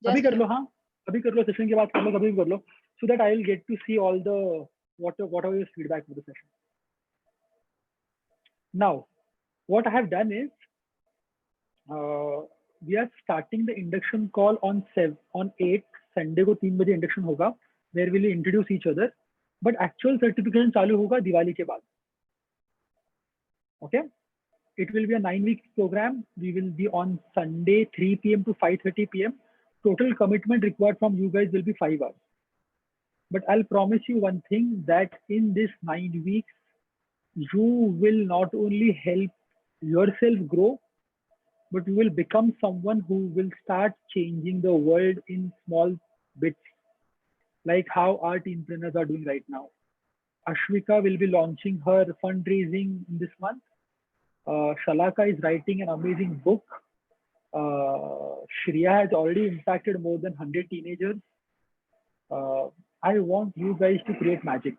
अभी Just कर लो. हाँ, अभी कर लो, session के बाद कर लो, कभी भी कर लो, so that I will get to see all the whatever your feedback for the session. Now, what I have done is we are starting the induction call on 8 Sunday को 3 बजे induction होगा, where we will introduce each other, but actual certification चालू होगा दिवाली के बाद. Okay, it will be a 9-week program. We will be on Sunday 3 p.m. to 5:30 p.m. Total commitment required from you guys will be 5 hours. But I'll promise you one thing, that in this 9 weeks, you will not only help yourself grow, but you will become someone who will start changing the world in small bits, like how our teenpreneurs are doing right now. Ashwika will be launching her fundraising in this month. Shalaka is writing an amazing book. Shreya has already impacted more than 100 teenagers. I want you guys to create magic.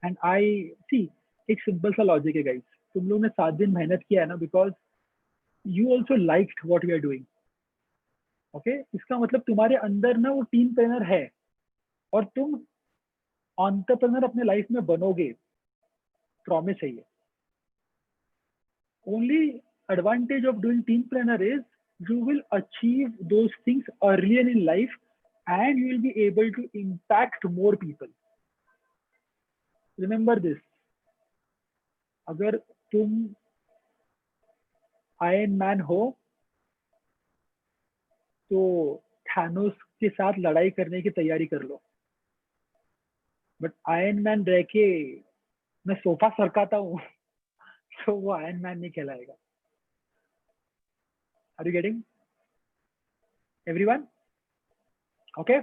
And I see, एक simple सा logic है guys. तुम लोग ने 7 दिन मेहनत किया है ना, because you also liked what we are doing. Okay? इसका मतलब तुम्हारे अंदर ना वो टीनप्रेन्योर है और तुम एंटरप्रेन्योर अपने लाइफ में बनोगे. promise है ये. Only advantage of doing teenpreneur is you will achieve those things earlier in life and you will be able to impact more people. Remember this. अगर तुम आयरन मैन हो तो थैनोस के साथ लड़ाई करने की तैयारी कर लो. बट आयरन मैन रह के मैं सोफा सरकाता हूँ तो वो आयरन मैन नहीं कहलाएगा. Are you getting? Everyone? Okay.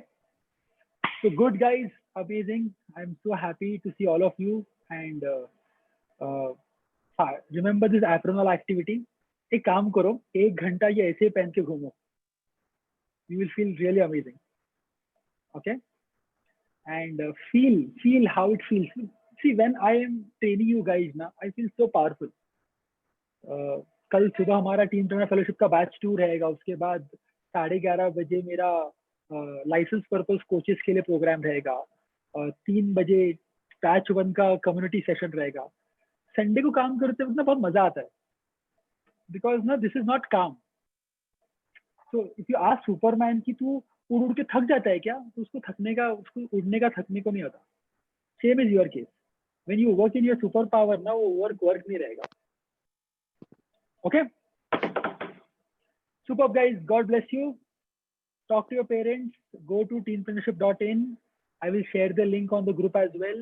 So good guys, amazing. I'm so happy to see all of you and remember this apronal activity. एक काम करो, 1 घंटा ये ऐसे पहन के घूमो. You will feel really amazing. Okay. And feel how it feels. See, when I am training you guys now, I feel so powerful. कल सुबह हमारा टीम फेलोशिप का बैच 2 रहेगा. उसके बाद 11:30 बजे मेरा लाइसेंस पर्पस कोचेस के लिए प्रोग्राम रहेगा. 3 बजे बैच 1 का कम्युनिटी सेशन रहेगा. संडे को काम करते वक्त ना बहुत मजा आता है बिकॉज ना दिस इज नॉट काम. सो इफ यू आस्क सुपरमैन कि तू उड़ के थक जाता है क्या, तो उसको उड़ने का थकने को नहीं होता. Same is your case. When you work in your super power ना, वो वर्क नहीं रहेगा. Okay. Superb guys. God bless you. Talk to your parents. Go to teenpreneurship.in. I will share the link on the group as well.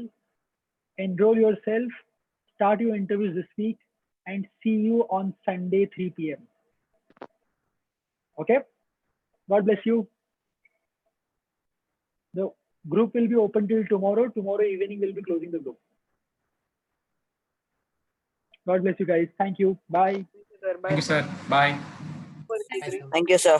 Enroll yourself. Start your interviews this week and see you on Sunday 3 p.m. Okay. God bless you. The group will be open till tomorrow. Tomorrow evening we'll be closing the group. God bless you guys. Thank you. Bye. Thank you, sir. Bye. Thank you, sir.